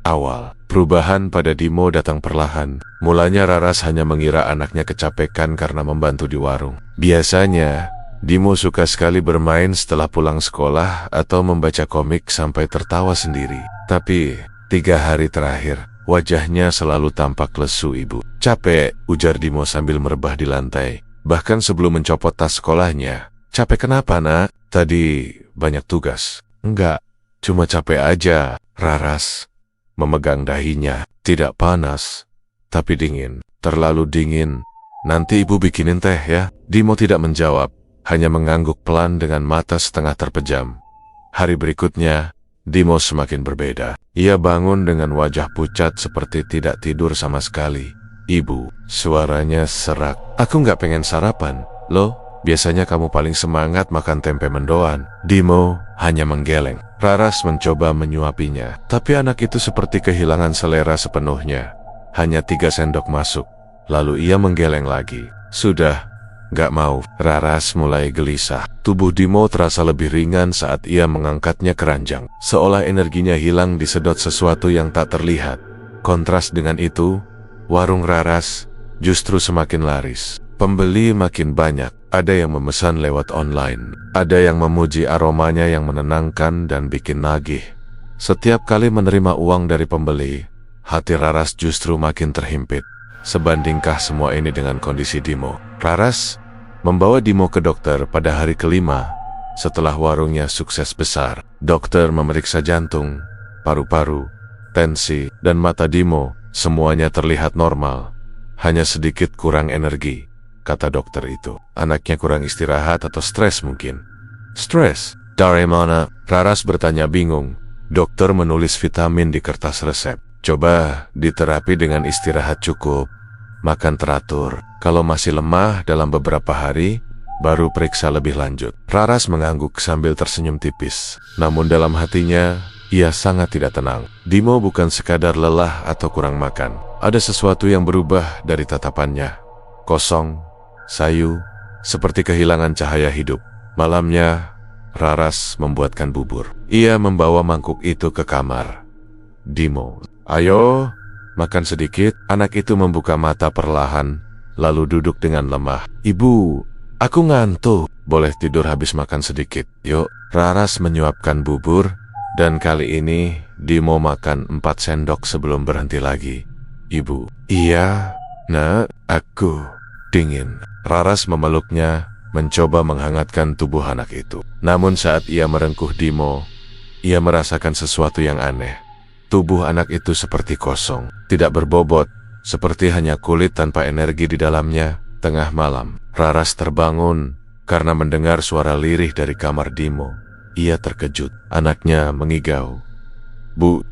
Awal perubahan pada Dimo datang perlahan. Mulanya Raras hanya mengira anaknya kecapekan karena membantu di warung. Biasanya, Dimo suka sekali bermain setelah pulang sekolah atau membaca komik sampai tertawa sendiri. Tapi, 3 hari terakhir, wajahnya selalu tampak lesu ibu. Capek, ujar Dimo sambil merebah di lantai. Bahkan sebelum mencopot tas sekolahnya. Capek kenapa, nak? Tadi banyak tugas. Enggak, cuma capek aja, Raras. Memegang dahinya, tidak panas, tapi dingin, terlalu dingin. Nanti ibu bikinin teh ya. Dimo tidak menjawab, hanya mengangguk pelan dengan mata setengah terpejam. Hari berikutnya, Dimo semakin berbeda. Ia bangun dengan wajah pucat seperti tidak tidur sama sekali. Ibu, suaranya serak. Aku nggak pengen sarapan. Loh, biasanya kamu paling semangat makan tempe mendoan. Dimo hanya menggeleng. Raras mencoba menyuapinya, tapi anak itu seperti kehilangan selera sepenuhnya. Hanya 3 sendok masuk, lalu ia menggeleng lagi. Sudah, gak mau. Raras mulai gelisah. Tubuh Dimo terasa lebih ringan saat ia mengangkatnya ke ranjang. Seolah energinya hilang disedot sesuatu yang tak terlihat. Kontras dengan itu, warung Raras justru semakin laris. Pembeli makin banyak. Ada yang memesan lewat online. Ada yang memuji aromanya yang menenangkan dan bikin nagih. Setiap kali menerima uang dari pembeli, hati Raras justru makin terhimpit. Sebandingkah semua ini dengan kondisi Dimo? Raras membawa Dimo ke dokter pada hari kelima setelah warungnya sukses besar. Dokter memeriksa jantung, paru-paru, tensi, dan mata Dimo. Semuanya terlihat normal. Hanya sedikit kurang energi, kata dokter itu. Anaknya kurang istirahat atau stres mungkin. Stres? Dari mana? Raras bertanya bingung. Dokter menulis vitamin di kertas resep. Coba diterapi dengan istirahat cukup, makan teratur. Kalau masih lemah dalam beberapa hari, baru periksa lebih lanjut. Raras mengangguk sambil tersenyum tipis. Namun dalam hatinya, ia sangat tidak tenang. Dimo bukan sekadar lelah atau kurang makan. Ada sesuatu yang berubah dari tatapannya. Kosong, sayu, seperti kehilangan cahaya hidup. Malamnya, Raras membuatkan bubur. Ia membawa mangkuk itu ke kamar. Dimo, ayo, makan sedikit. Anak itu membuka mata perlahan, lalu duduk dengan lemah. Ibu, aku ngantuk. Boleh tidur habis makan sedikit. Yuk. Raras menyuapkan bubur, dan kali ini Dimo makan 4 sendok sebelum berhenti lagi. Ibu, iya, nak, aku dingin. Raras memeluknya, mencoba menghangatkan tubuh anak itu. Namun saat ia merengkuh Dimo, ia merasakan sesuatu yang aneh. Tubuh anak itu seperti kosong, tidak berbobot, seperti hanya kulit tanpa energi di dalamnya. Tengah malam, Raras terbangun karena mendengar suara lirih dari kamar Dimo. Ia terkejut, anaknya mengigau. Bu,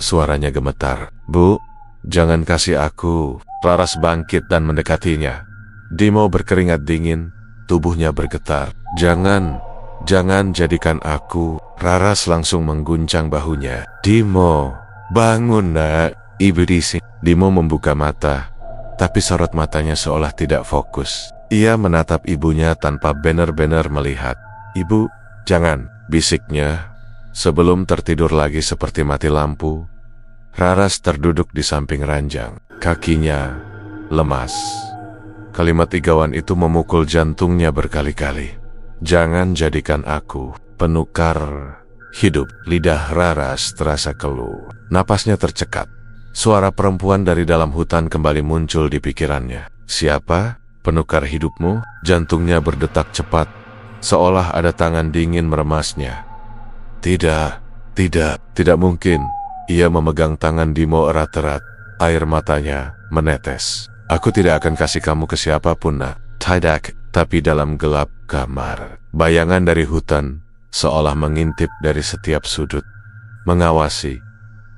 suaranya gemetar. Bu, jangan kasih aku. Raras bangkit dan mendekatinya. Dimo berkeringat dingin, tubuhnya bergetar. Jangan jadikan aku. Raras langsung mengguncang bahunya. Dimo, bangun nak. Ibu risik. Dimo membuka mata, tapi sorot matanya seolah tidak fokus. Ia menatap ibunya tanpa benar-benar melihat. Ibu, jangan, bisiknya. Sebelum tertidur lagi seperti mati lampu, Raras terduduk di samping ranjang. Kakinya lemas. Kalimat igauan itu memukul jantungnya berkali-kali. Jangan jadikan aku penukar hidup. Lidah Raras terasa keluh. Napasnya tercekat. Suara perempuan dari dalam hutan kembali muncul di pikirannya. Siapa? Penukar hidupmu? Jantungnya berdetak cepat, seolah ada tangan dingin meremasnya. Tidak mungkin. Ia memegang tangan Dimo erat-erat. Air matanya menetes. Aku tidak akan kasih kamu ke siapapun, nak. Tidak, tapi dalam gelap kamar. Bayangan dari hutan seolah mengintip dari setiap sudut. Mengawasi,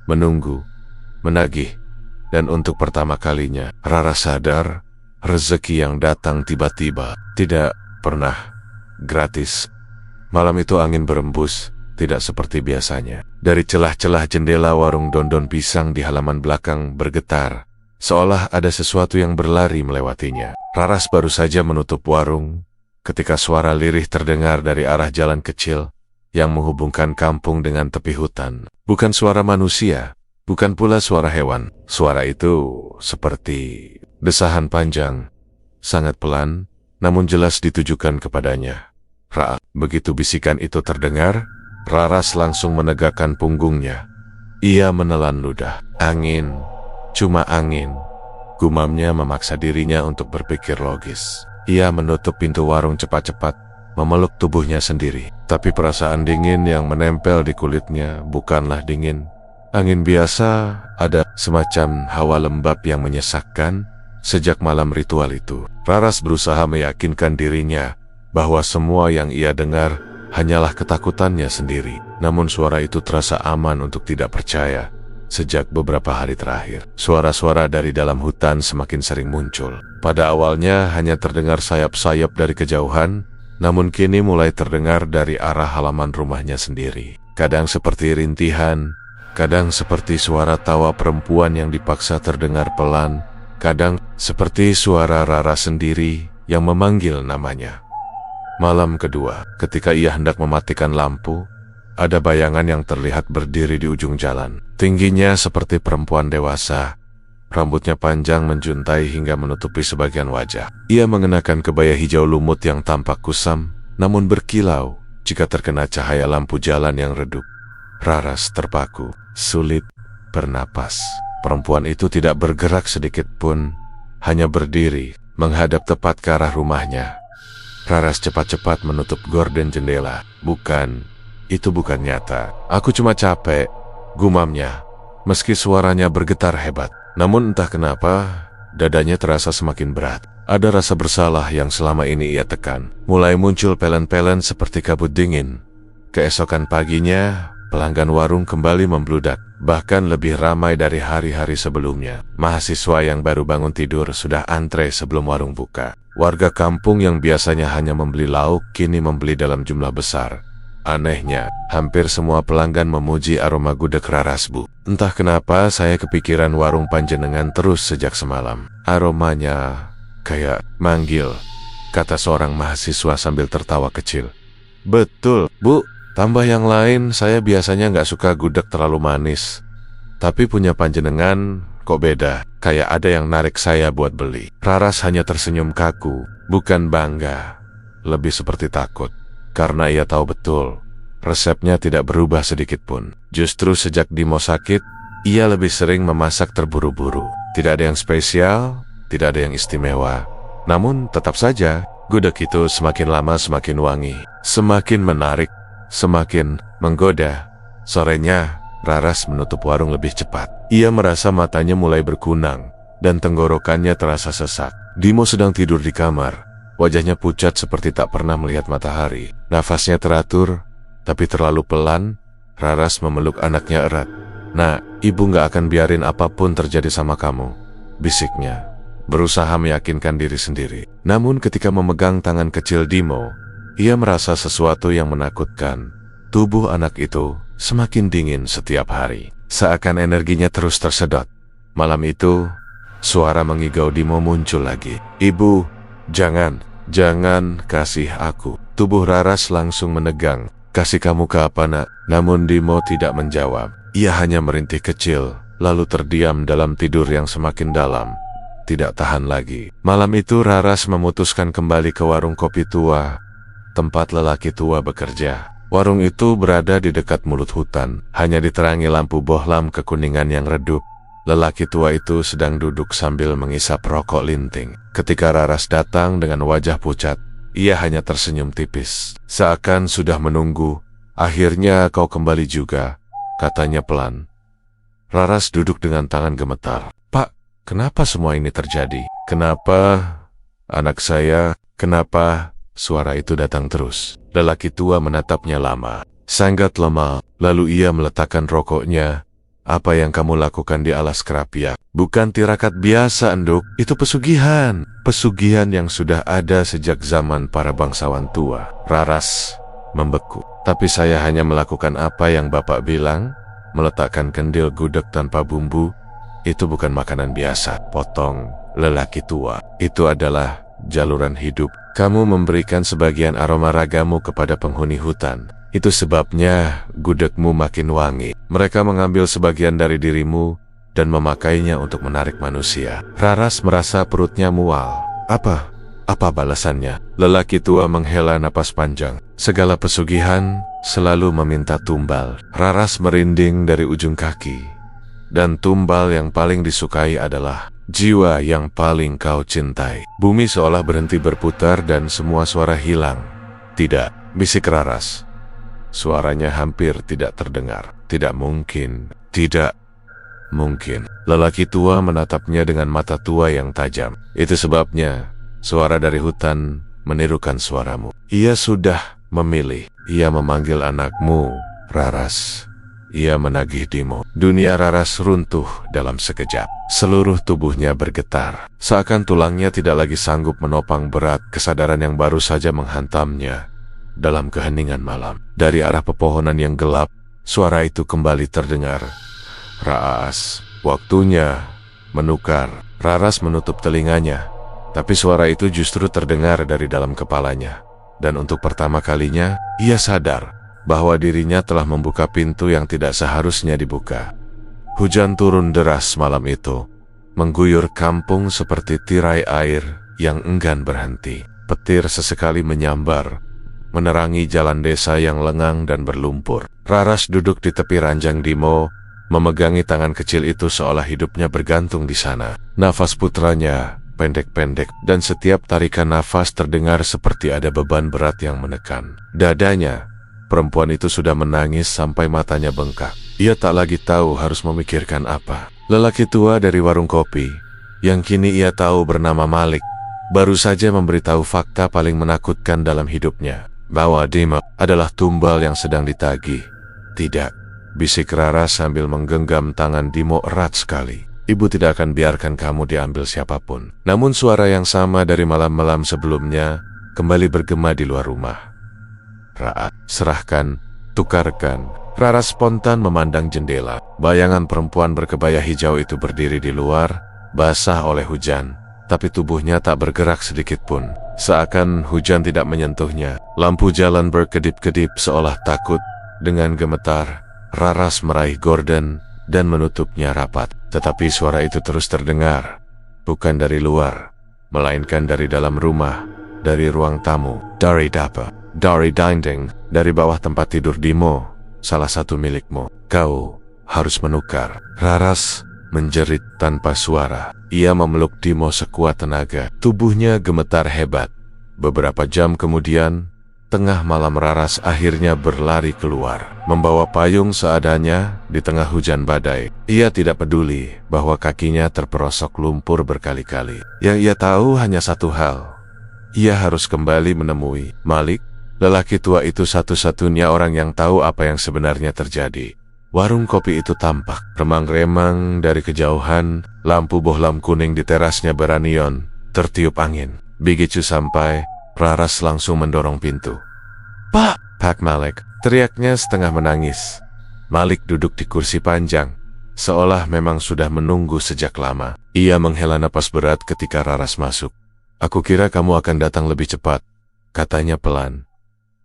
menunggu, menagih. Dan untuk pertama kalinya, Raras sadar rezeki yang datang tiba-tiba tidak pernah gratis. Malam itu angin berembus, tidak seperti biasanya. Dari celah-celah jendela warung Dondon Pisang di halaman belakang bergetar, seolah ada sesuatu yang berlari melewatinya. Raras baru saja menutup warung, ketika suara lirih terdengar dari arah jalan kecil. yang menghubungkan kampung dengan tepi hutan. Bukan suara manusia, bukan pula suara hewan. Suara itu seperti desahan panjang, sangat pelan, namun jelas ditujukan kepadanya. Ra, begitu bisikan itu terdengar, Raras langsung menegakkan punggungnya. Ia menelan ludah. Angin, cuma angin. Gumamnya memaksa dirinya untuk berpikir logis. Ia menutup pintu warung cepat-cepat, memeluk tubuhnya sendiri. Tapi perasaan dingin yang menempel di kulitnya bukanlah dingin angin biasa, ada semacam hawa lembab yang menyesakkan sejak malam ritual itu. Raras berusaha meyakinkan dirinya bahwa semua yang ia dengar hanyalah ketakutannya sendiri. Namun suara itu terasa aman untuk tidak percaya. Sejak beberapa hari terakhir, suara-suara dari dalam hutan semakin sering muncul. Pada awalnya hanya terdengar sayap-sayap dari kejauhan, namun kini mulai terdengar dari arah halaman rumahnya sendiri. Kadang seperti rintihan, kadang seperti suara tawa perempuan yang dipaksa terdengar pelan, kadang seperti suara Rara sendiri yang memanggil namanya. Malam kedua, ketika ia hendak mematikan lampu, ada bayangan yang terlihat berdiri di ujung jalan. Tingginya seperti perempuan dewasa, rambutnya panjang menjuntai hingga menutupi sebagian wajah. Ia mengenakan kebaya hijau lumut yang tampak kusam, namun berkilau jika terkena cahaya lampu jalan yang redup. Raras terpaku, sulit bernapas. Perempuan itu tidak bergerak sedikit pun, hanya berdiri, menghadap tepat ke arah rumahnya. Raras cepat-cepat menutup gorden jendela. Bukan, itu bukan nyata. Aku cuma capek, gumamnya, meski suaranya bergetar hebat. Namun entah kenapa, dadanya terasa semakin berat. Ada rasa bersalah yang selama ini ia tekan. Mulai muncul pelen-pelen seperti kabut dingin. Keesokan paginya, pelanggan warung kembali membludak. Bahkan lebih ramai dari hari-hari sebelumnya. Mahasiswa yang baru bangun tidur sudah antre sebelum warung buka. Warga kampung yang biasanya hanya membeli lauk, kini membeli dalam jumlah besar. Anehnya, hampir semua pelanggan memuji aroma gudeg Raras, Bu. Entah kenapa saya kepikiran warung panjenengan terus sejak semalam. Aromanya kayak manggil, kata seorang mahasiswa sambil tertawa kecil. Betul, Bu. Tambah yang lain, saya biasanya nggak suka gudeg terlalu manis. Tapi punya panjenengan kok beda, kayak ada yang narik saya buat beli. Raras hanya tersenyum kaku, bukan bangga, lebih seperti takut. Karena ia tahu betul, resepnya tidak berubah sedikit pun. Justru sejak Dimo sakit, ia lebih sering memasak terburu-buru. Tidak ada yang spesial, tidak ada yang istimewa. Namun tetap saja, gudeg itu semakin lama semakin wangi, semakin menarik, semakin menggoda. Sorenya, Raras menutup warung lebih cepat. Ia merasa matanya mulai berkunang, dan tenggorokannya terasa sesak. Dimo sedang tidur di kamar. Wajahnya pucat seperti tak pernah melihat matahari. Nafasnya teratur, tapi terlalu pelan. Raras memeluk anaknya erat. Nah, ibu gak akan biarin apapun terjadi sama kamu, bisiknya, berusaha meyakinkan diri sendiri. Namun ketika memegang tangan kecil Dimo, ia merasa sesuatu yang menakutkan. Tubuh anak itu semakin dingin setiap hari, seakan energinya terus tersedot. Malam itu, suara mengigau Dimo muncul lagi. Ibu, jangan kasih aku. Tubuh Raras langsung menegang. Kasih kamu ke apa, nak? Namun Dimo tidak menjawab. Ia hanya merintih kecil, lalu terdiam dalam tidur yang semakin dalam. Tidak tahan lagi. Malam itu Raras memutuskan kembali ke warung kopi tua, tempat lelaki tua bekerja. Warung itu berada di dekat mulut hutan, hanya diterangi lampu bohlam kekuningan yang redup. Lelaki tua itu sedang duduk sambil mengisap rokok linting. Ketika Raras datang dengan wajah pucat, ia hanya tersenyum tipis, seakan sudah menunggu. Akhirnya kau kembali juga, katanya pelan. Raras duduk dengan tangan gemetar. Pak, kenapa semua ini terjadi? Kenapa, anak saya, kenapa? Suara itu datang terus. Lelaki tua menatapnya lama, sangat lama, lalu ia meletakkan rokoknya. Apa yang kamu lakukan di alas kerapiak? Bukan tirakat biasa, Enduk. Itu pesugihan. Pesugihan yang sudah ada sejak zaman para bangsawan tua. Raras membeku. Tapi saya hanya melakukan apa yang Bapak bilang. Meletakkan kendil gudeg tanpa bumbu. Itu bukan makanan biasa, potong lelaki tua. Itu adalah jaluran hidup. Kamu memberikan sebagian aroma ragamu kepada penghuni hutan. Itu sebabnya gudegmu makin wangi. Mereka mengambil sebagian dari dirimu dan memakainya untuk menarik manusia. Raras merasa perutnya mual. Apa balasannya? Lelaki tua menghela napas panjang. Segala pesugihan selalu meminta tumbal. Raras merinding dari ujung kaki. Dan tumbal yang paling disukai adalah jiwa yang paling kau cintai. Bumi seolah berhenti berputar dan semua suara hilang. Tidak, bisik Raras. Suaranya hampir tidak terdengar. Tidak mungkin. Tidak mungkin. Lelaki tua menatapnya dengan mata tua yang tajam. Itu sebabnya suara dari hutan menirukan suaramu. Ia sudah memilih. Ia memanggil anakmu, Raras. Ia menagih Dimo. Dunia Raras runtuh dalam sekejap. Seluruh tubuhnya bergetar. Seakan tulangnya tidak lagi sanggup menopang berat kesadaran yang baru saja menghantamnya. Dalam keheningan malam, dari arah pepohonan yang gelap, suara itu kembali terdengar. Raas, waktunya menukar. Raras menutup telinganya, tapi suara itu justru terdengar dari dalam kepalanya. Dan untuk pertama kalinya, ia sadar bahwa dirinya telah membuka pintu yang tidak seharusnya dibuka. Hujan turun deras malam itu, mengguyur kampung seperti tirai air yang enggan berhenti. Petir sesekali menyambar, menerangi jalan desa yang lengang dan berlumpur. Raras duduk di tepi ranjang Dimo, memegangi tangan kecil itu seolah hidupnya bergantung di sana. Nafas putranya pendek-pendek, dan setiap tarikan nafas terdengar seperti ada beban berat yang menekan dadanya. Perempuan itu sudah menangis sampai matanya bengkak. Ia tak lagi tahu harus memikirkan apa. Lelaki tua dari warung kopi, yang kini ia tahu bernama Malik, baru saja memberitahu fakta paling menakutkan dalam hidupnya, bahwa Dimo adalah tumbal yang sedang ditagih. Tidak, bisik Raras sambil menggenggam tangan Dimo erat sekali. Ibu tidak akan biarkan kamu diambil siapapun. Namun suara yang sama dari malam-malam sebelumnya kembali bergema di luar rumah. Raat, serahkan, tukarkan. Raras spontan memandang jendela. Bayangan perempuan berkebaya hijau itu berdiri di luar, basah oleh hujan, tapi tubuhnya tak bergerak sedikit pun. Seakan hujan tidak menyentuhnya. Lampu jalan berkedip-kedip seolah takut. Dengan gemetar, Raras meraih gorden dan menutupnya rapat. Tetapi suara itu terus terdengar, bukan dari luar, melainkan dari dalam rumah, dari ruang tamu, dari dapur, dari dinding, dari bawah tempat tidur Dimo, salah satu milikmu. Kau harus menukar. Raras menjerit tanpa suara. Ia memeluk Dimo sekuat tenaga. Tubuhnya gemetar hebat. Beberapa jam kemudian, tengah malam Raras akhirnya berlari keluar, membawa payung seadanya di tengah hujan badai. Ia tidak peduli bahwa kakinya terperosok lumpur berkali-kali. Yang ia tahu hanya satu hal. Ia harus kembali menemui Malik, lelaki tua itu satu-satunya orang yang tahu apa yang sebenarnya terjadi. Warung kopi itu tampak remang-remang dari kejauhan. Lampu bohlam kuning di terasnya beranion, tertiup angin. Begitu sampai, Raras langsung mendorong pintu. Pak Malik, teriaknya setengah menangis. Malik duduk di kursi panjang, seolah memang sudah menunggu sejak lama. Ia menghela napas berat ketika Raras masuk. Aku kira kamu akan datang lebih cepat, katanya pelan.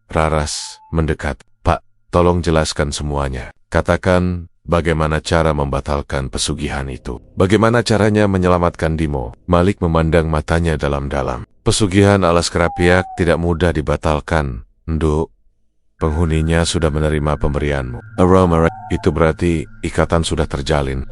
Raras mendekat. Pak, tolong jelaskan semuanya. Katakan bagaimana cara membatalkan pesugihan itu. Bagaimana caranya menyelamatkan Dimo? Malik memandang matanya dalam-dalam. Pesugihan alas kerapiak tidak mudah dibatalkan, Nduk. Penghuninya sudah menerima pemberianmu. Aroma, itu berarti ikatan sudah terjalin.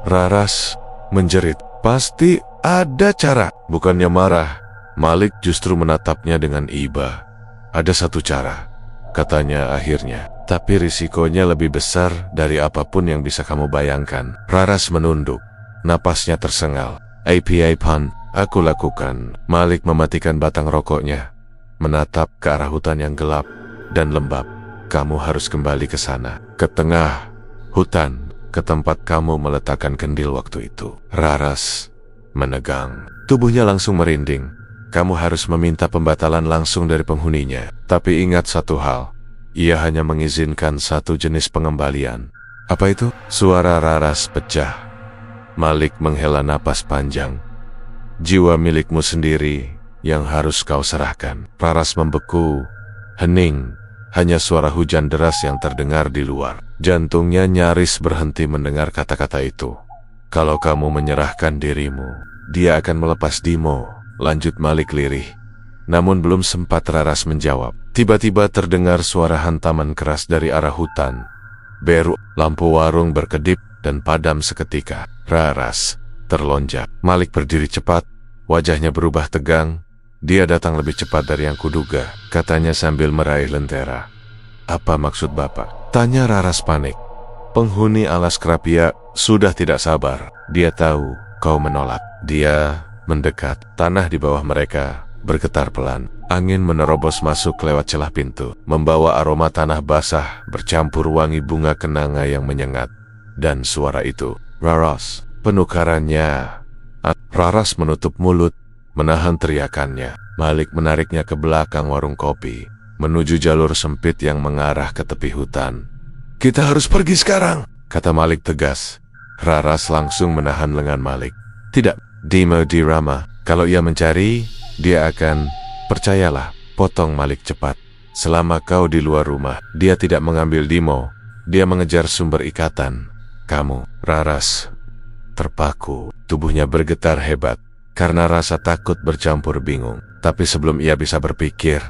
Raras menjerit. Pasti ada cara. Bukannya marah, Malik justru menatapnya dengan iba. Ada satu cara, katanya akhirnya. Tapi risikonya lebih besar dari apapun yang bisa kamu bayangkan. Raras menunduk. Napasnya tersengal. APA Pan. Aku lakukan. Malik mematikan batang rokoknya, menatap ke arah hutan yang gelap dan lembab. Kamu harus kembali ke sana, ke tengah hutan, ke tempat kamu meletakkan kendil waktu itu. Raras menegang. Tubuhnya langsung merinding. Kamu harus meminta pembatalan langsung dari penghuninya. Tapi ingat satu hal, ia hanya mengizinkan satu jenis pengembalian. Apa itu? Suara Raras pecah. Malik menghela napas panjang. Jiwa milikmu sendiri yang harus kau serahkan. Raras membeku, hening, hanya suara hujan deras yang terdengar di luar. Jantungnya nyaris berhenti mendengar kata-kata itu. Kalau kamu menyerahkan dirimu, dia akan melepas Dimo, lanjut Malik lirih. Namun belum sempat Raras menjawab, tiba-tiba terdengar suara hantaman keras dari arah hutan. Beru, lampu warung berkedip dan padam seketika. Raras terlonjak. Malik berdiri cepat, wajahnya berubah tegang. Dia datang lebih cepat dari yang kuduga, katanya sambil meraih lentera. Apa maksud Bapak? Tanya Raras panik. Penghuni alas Krapia sudah tidak sabar. Dia tahu kau menolak. Dia mendekat. Tanah di bawah mereka bergetar pelan. Angin menerobos masuk lewat celah pintu, membawa aroma tanah basah bercampur wangi bunga kenanga yang menyengat. Dan suara itu, Raras, penukarannya. Raras menutup mulut, menahan teriakannya. Malik menariknya ke belakang warung kopi, menuju jalur sempit yang mengarah ke tepi hutan. Kita harus pergi sekarang, kata Malik tegas. Raras langsung menahan lengan Malik. Tidak, Dimo dirama. Kalau ia mencari, dia akan... Percayalah, potong Malik cepat. Selama kau di luar rumah, dia tidak mengambil Dimo. Dia mengejar sumber ikatan. Kamu, Raras, terpaku. Tubuhnya bergetar hebat, karena rasa takut bercampur bingung. Tapi sebelum ia bisa berpikir,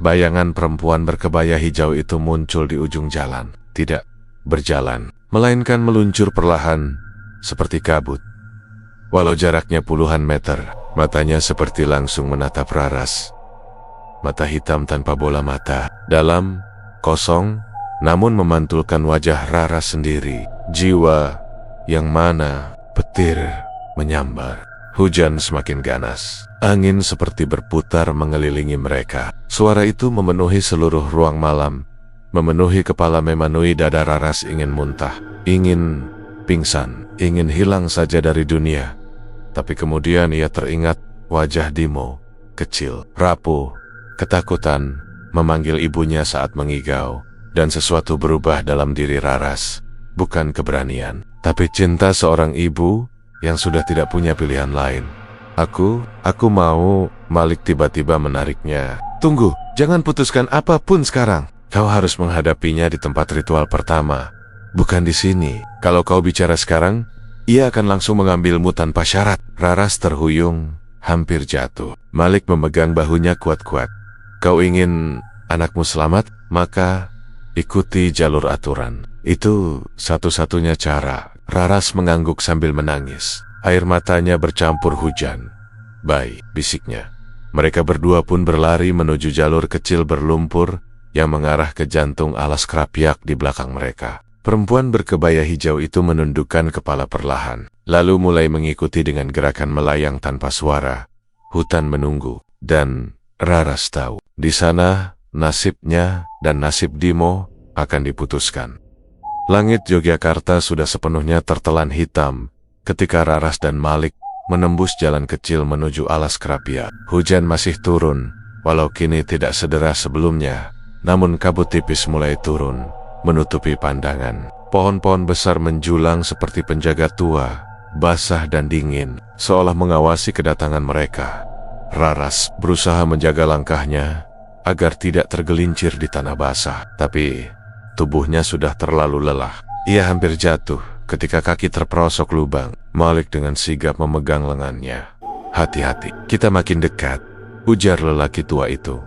bayangan perempuan berkebaya hijau itu muncul di ujung jalan. Tidak berjalan, melainkan meluncur perlahan, seperti kabut. Walau jaraknya puluhan meter, matanya seperti langsung menatap Raras. Mata hitam tanpa bola mata, dalam, kosong, namun memantulkan wajah Raras sendiri. Jiwa yang mana petir menyambar. Hujan semakin ganas. Angin seperti berputar mengelilingi mereka. Suara itu memenuhi seluruh ruang malam. Memenuhi kepala, memenuhi dada. Raras ingin muntah, ingin pingsan, ingin hilang saja dari dunia. Tapi kemudian ia teringat wajah Dimo, kecil, rapuh, ketakutan, memanggil ibunya saat mengigau. Dan sesuatu berubah dalam diri Raras. Bukan keberanian, tapi cinta seorang ibu yang sudah tidak punya pilihan lain. Aku mau. Malik tiba-tiba menariknya. Tunggu, jangan putuskan apapun sekarang. Kau harus menghadapinya di tempat ritual pertama, bukan di sini. Kalau kau bicara sekarang, ia akan langsung mengambilmu tanpa syarat. Raras terhuyung, hampir jatuh. Malik memegang bahunya kuat-kuat. Kau ingin anakmu selamat, maka ikuti jalur aturan. Itu satu-satunya cara. Raras mengangguk sambil menangis. Air matanya bercampur hujan. Baik, bisiknya. Mereka berdua pun berlari menuju jalur kecil berlumpur yang mengarah ke jantung alas Krapiak di belakang mereka. Perempuan berkebaya hijau itu menundukkan kepala perlahan, lalu mulai mengikuti dengan gerakan melayang tanpa suara. Hutan menunggu, dan Raras tahu, di sana nasibnya dan nasib Dimo akan diputuskan. Langit Yogyakarta sudah sepenuhnya tertelan hitam ketika Raras dan Malik menembus jalan kecil menuju alas Krapiak. Hujan masih turun, walau kini tidak sederas sebelumnya, namun kabut tipis mulai turun, menutupi pandangan. Pohon-pohon besar menjulang seperti penjaga tua, basah dan dingin, seolah mengawasi kedatangan mereka. Raras berusaha menjaga langkahnya agar tidak tergelincir di tanah basah, tapi tubuhnya sudah terlalu lelah. Ia hampir jatuh ketika kaki terperosok lubang. Malik dengan sigap memegang lengannya. Hati-hati, kita makin dekat, ujar lelaki tua itu.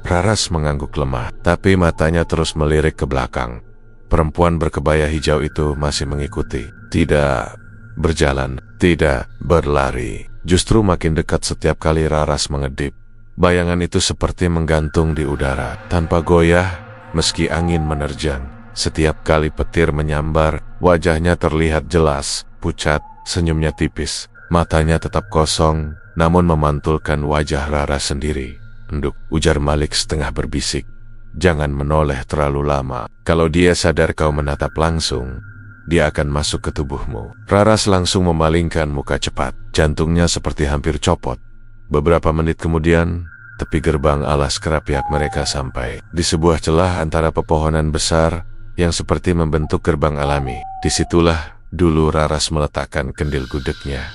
Raras mengangguk lemah, tapi matanya terus melirik ke belakang. Perempuan berkebaya hijau itu masih mengikuti. Tidak berjalan, tidak berlari. Justru makin dekat setiap kali Raras mengedip. Bayangan itu seperti menggantung di udara, tanpa goyah. Meski angin menerjang, setiap kali petir menyambar, wajahnya terlihat jelas, pucat, senyumnya tipis. Matanya tetap kosong, namun memantulkan wajah Raras sendiri. Enduk, ujar Malik setengah berbisik. Jangan menoleh terlalu lama. Kalau dia sadar kau menatap langsung, dia akan masuk ke tubuhmu. Raras langsung memalingkan muka cepat. Jantungnya seperti hampir copot. Beberapa menit kemudian, tepi gerbang alas Krapiak mereka sampai di sebuah celah antara pepohonan besar yang seperti membentuk gerbang alami. Disitulah dulu Raras meletakkan kendil gudegnya.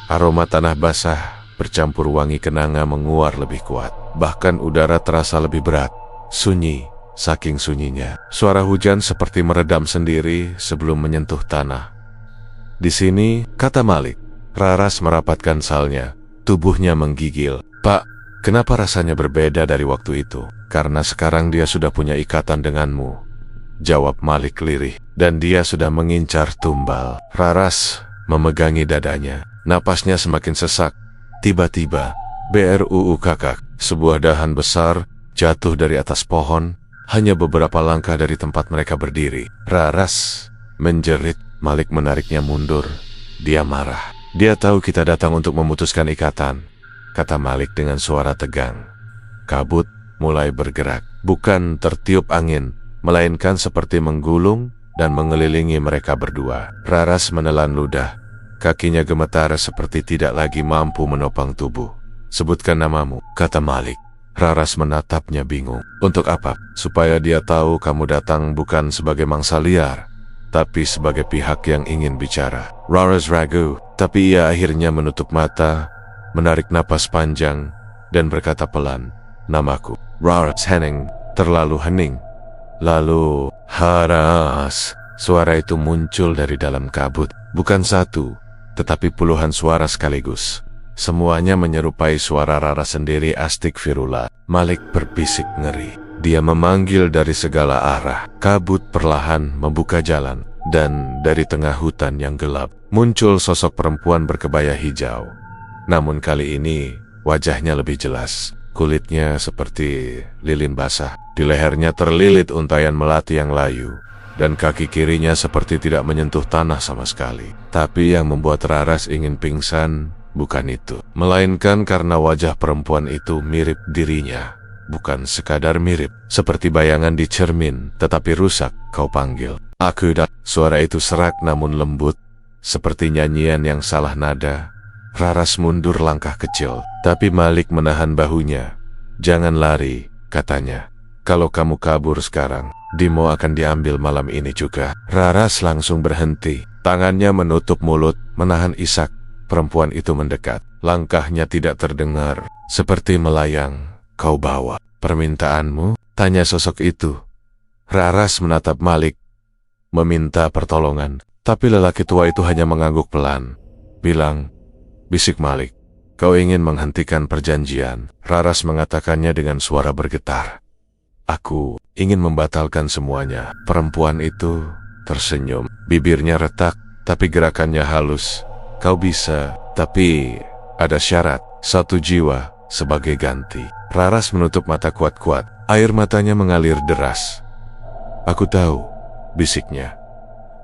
Aroma tanah basah bercampur wangi kenanga menguar lebih kuat. Bahkan udara terasa lebih berat, sunyi, saking sunyinya. Suara hujan seperti meredam sendiri sebelum menyentuh tanah. Di sini, kata Malik. Raras merapatkan salnya. Tubuhnya menggigil. Pak, kenapa rasanya berbeda dari waktu itu? Karena sekarang dia sudah punya ikatan denganmu, jawab Malik lirih. Dan dia sudah mengincar tumbal. Raras memegangi dadanya. Napasnya semakin sesak. Tiba-tiba, BRUU sebuah dahan besar jatuh dari atas pohon, hanya beberapa langkah dari tempat mereka berdiri. Raras menjerit. Malik menariknya mundur. Dia marah. Dia tahu kita datang untuk memutuskan ikatan, kata Malik dengan suara tegang. Kabut mulai bergerak, bukan tertiup angin, melainkan seperti menggulung dan mengelilingi mereka berdua. Raras menelan ludah. Kakinya gemetar seperti tidak lagi mampu menopang tubuh. Sebutkan namamu, kata Malik. Raras menatapnya bingung. Untuk apa? Supaya dia tahu kamu datang bukan sebagai mangsa liar, tapi sebagai pihak yang ingin bicara. Raras ragu, tapi ia akhirnya menutup mata, menarik napas panjang, dan berkata pelan, namaku Raras Henning. Terlalu hening. Lalu, Haras. Suara itu muncul dari dalam kabut. Bukan satu, tetapi puluhan suara sekaligus. Semuanya menyerupai suara Raras sendiri, Astigfirullah. Malik berbisik ngeri. Dia memanggil dari segala arah. Kabut perlahan membuka jalan. Dan dari tengah hutan yang gelap, muncul sosok perempuan berkebaya hijau. Namun kali ini, wajahnya lebih jelas. Kulitnya seperti lilin basah. Di lehernya terlilit untayan melati yang layu. Dan kaki kirinya seperti tidak menyentuh tanah sama sekali. Tapi yang membuat Raras ingin pingsan bukan itu, melainkan karena wajah perempuan itu mirip dirinya. Bukan sekadar mirip, seperti bayangan di cermin, tetapi rusak. Kau panggil aku. Suara itu serak namun lembut, seperti nyanyian yang salah nada. Raras mundur langkah kecil, tapi Malik menahan bahunya. Jangan lari, katanya. Kalau kamu kabur sekarang, Dimo akan diambil malam ini juga. Raras langsung berhenti. Tangannya menutup mulut, menahan isak. Perempuan itu mendekat. Langkahnya tidak terdengar, seperti melayang. Kau bawa permintaanmu? Tanya sosok itu. Raras menatap Malik, meminta pertolongan. Tapi lelaki tua itu hanya mengangguk pelan. Bilang, bisik Malik, kau ingin menghentikan perjanjian. Raras mengatakannya dengan suara bergetar. Aku ingin membatalkan semuanya. Perempuan itu tersenyum. Bibirnya retak, tapi gerakannya halus. Kau bisa, tapi ada syarat. 1 jiwa sebagai ganti. Raras menutup mata kuat-kuat. Air matanya mengalir deras. Aku tahu, bisiknya.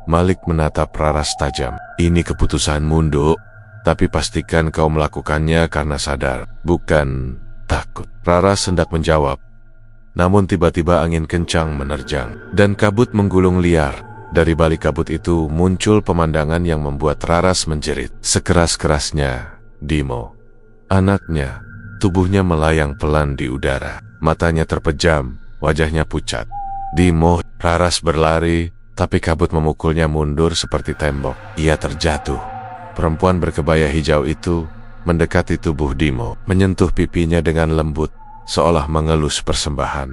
Malik menatap Raras tajam. Ini keputusanmu, Nduk. Tapi pastikan kau melakukannya karena sadar, bukan takut. Raras hendak menjawab. Namun tiba-tiba angin kencang menerjang, dan kabut menggulung liar. Dari balik kabut itu muncul pemandangan yang membuat Raras menjerit. Sekeras-kerasnya, Dimo. Anaknya, tubuhnya melayang pelan di udara. Matanya terpejam, wajahnya pucat. Dimo. Raras berlari, tapi kabut memukulnya mundur seperti tembok. Ia terjatuh. Perempuan berkebaya hijau itu mendekati tubuh Dimo, menyentuh pipinya dengan lembut, seolah mengelus persembahan.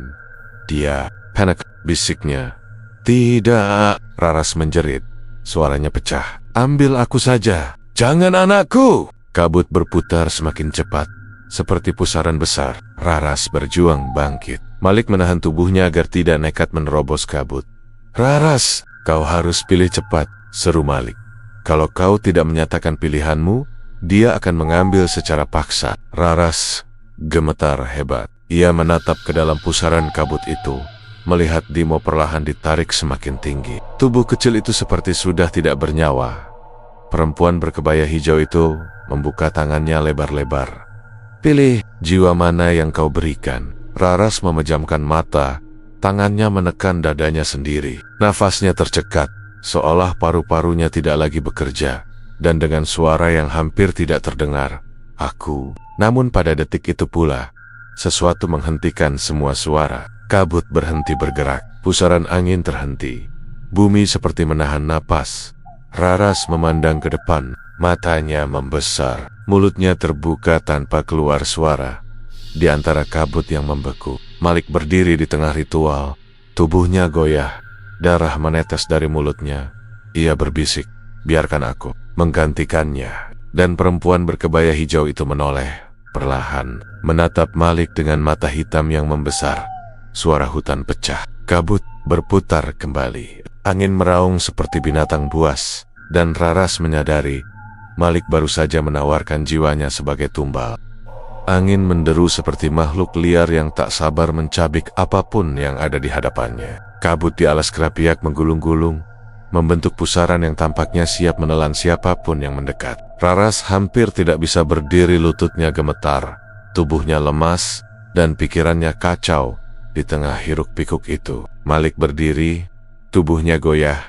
Dia panik, bisiknya. Tidak, Raras menjerit. Suaranya pecah. Ambil aku saja. Jangan anakku. Kabut berputar semakin cepat, seperti pusaran besar. Raras berjuang bangkit. Malik menahan tubuhnya agar tidak nekat menerobos kabut. Raras, kau harus pilih cepat, seru Malik. Kalau kau tidak menyatakan pilihanmu, dia akan mengambil secara paksa. Raras gemetar hebat. Ia menatap ke dalam pusaran kabut itu, melihat Dimo perlahan ditarik semakin tinggi. Tubuh kecil itu seperti sudah tidak bernyawa. Perempuan berkebaya hijau itu membuka tangannya lebar-lebar. Pilih, jiwa mana yang kau berikan? Raras memejamkan mata, tangannya menekan dadanya sendiri. Nafasnya tercekat, seolah paru-parunya tidak lagi bekerja. Dan dengan suara yang hampir tidak terdengar, aku. Namun pada detik itu pula, sesuatu menghentikan semua suara. Kabut berhenti bergerak, pusaran angin terhenti. Bumi seperti menahan napas. Raras memandang ke depan, matanya membesar, mulutnya terbuka tanpa keluar suara. Di antara kabut yang membeku, Malik berdiri di tengah ritual, Tubuhnya goyah, darah menetes dari mulutnya. Ia berbisik, "Biarkan aku menggantikannya." Dan perempuan berkebaya hijau itu menoleh, perlahan, menatap Malik dengan mata hitam yang membesar. Suara hutan pecah, kabut berputar kembali. Angin meraung seperti binatang buas, dan Raras menyadari Malik baru saja menawarkan jiwanya sebagai tumbal. Angin menderu seperti makhluk liar yang tak sabar mencabik apapun yang ada di hadapannya. Kabut di alas kerapiak menggulung-gulung, membentuk pusaran yang tampaknya siap menelan siapapun yang mendekat. Raras hampir tidak bisa berdiri, lututnya gemetar, tubuhnya lemas, dan pikirannya kacau di tengah hiruk-pikuk itu. Malik berdiri, tubuhnya goyah,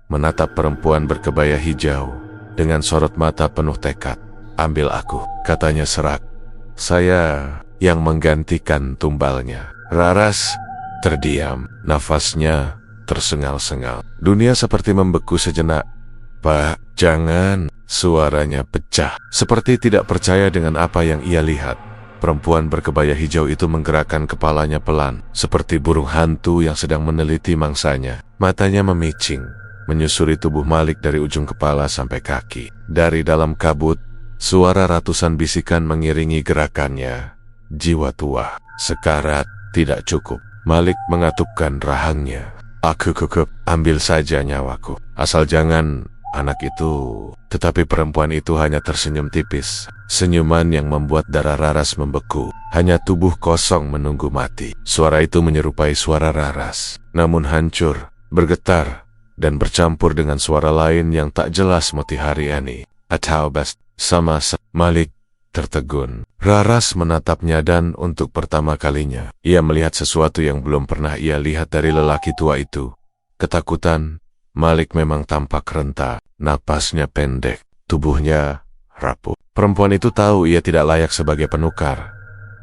menatap perempuan berkebaya hijau dengan sorot mata penuh tekad. "Ambil aku," katanya serak. "Saya yang menggantikan tumbalnya." Raras terdiam, nafasnya tersengal-sengal. Dunia seperti membeku sejenak. "Pak, jangan!" Suaranya pecah, seperti tidak percaya dengan apa yang ia lihat. Perempuan berkebaya hijau itu menggerakkan kepalanya pelan, seperti burung hantu yang sedang meneliti mangsanya. Matanya memicing, menyusuri tubuh Malik dari ujung kepala sampai kaki. Dari dalam kabut, suara ratusan bisikan mengiringi gerakannya. Jiwa tua, sekarat, tidak cukup. Malik mengatupkan rahangnya. "Aku kukup, ambil saja nyawaku. Asal jangan anak itu." Tetapi perempuan itu hanya tersenyum tipis. Senyuman yang membuat darah Raras membeku. Hanya tubuh kosong menunggu mati. Suara itu menyerupai suara Raras, namun hancur, bergetar, dan bercampur dengan suara lain yang tak jelas Motihari ini. Atau sama Malik tertegun. Raras menatapnya dan untuk pertama kalinya, ia melihat sesuatu yang belum pernah ia lihat dari lelaki tua itu. Ketakutan. Malik memang tampak renta, napasnya pendek, tubuhnya rapuh. Perempuan itu tahu ia tidak layak sebagai penukar.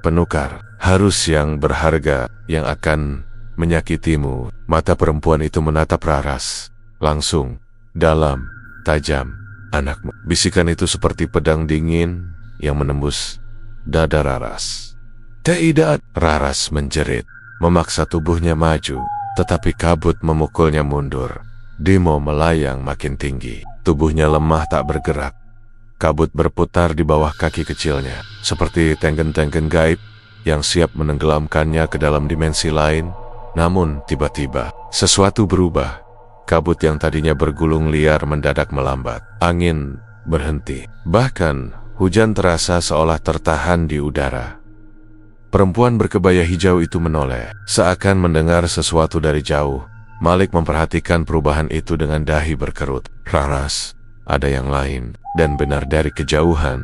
Penukar harus yang berharga, yang akan menyakitimu. Mata perempuan itu menatap Raras, langsung, dalam, tajam. "Anakmu." Bisikan itu seperti pedang dingin yang menembus dada Raras. "Tidak!" Raras menjerit, memaksa tubuhnya maju, tetapi kabut memukulnya mundur. Dimo melayang makin tinggi, tubuhnya lemah tak bergerak. Kabut berputar di bawah kaki kecilnya, seperti tenggen-tenggen gaib yang siap menenggelamkannya ke dalam dimensi lain. Namun tiba-tiba, sesuatu berubah. Kabut yang tadinya bergulung liar mendadak melambat. Angin berhenti. Bahkan, hujan terasa seolah tertahan di udara. Perempuan berkebaya hijau itu menoleh, seakan mendengar sesuatu dari jauh. Malik memperhatikan perubahan itu dengan dahi berkerut. "Raras, ada yang lain." Dan benar dari kejauhan,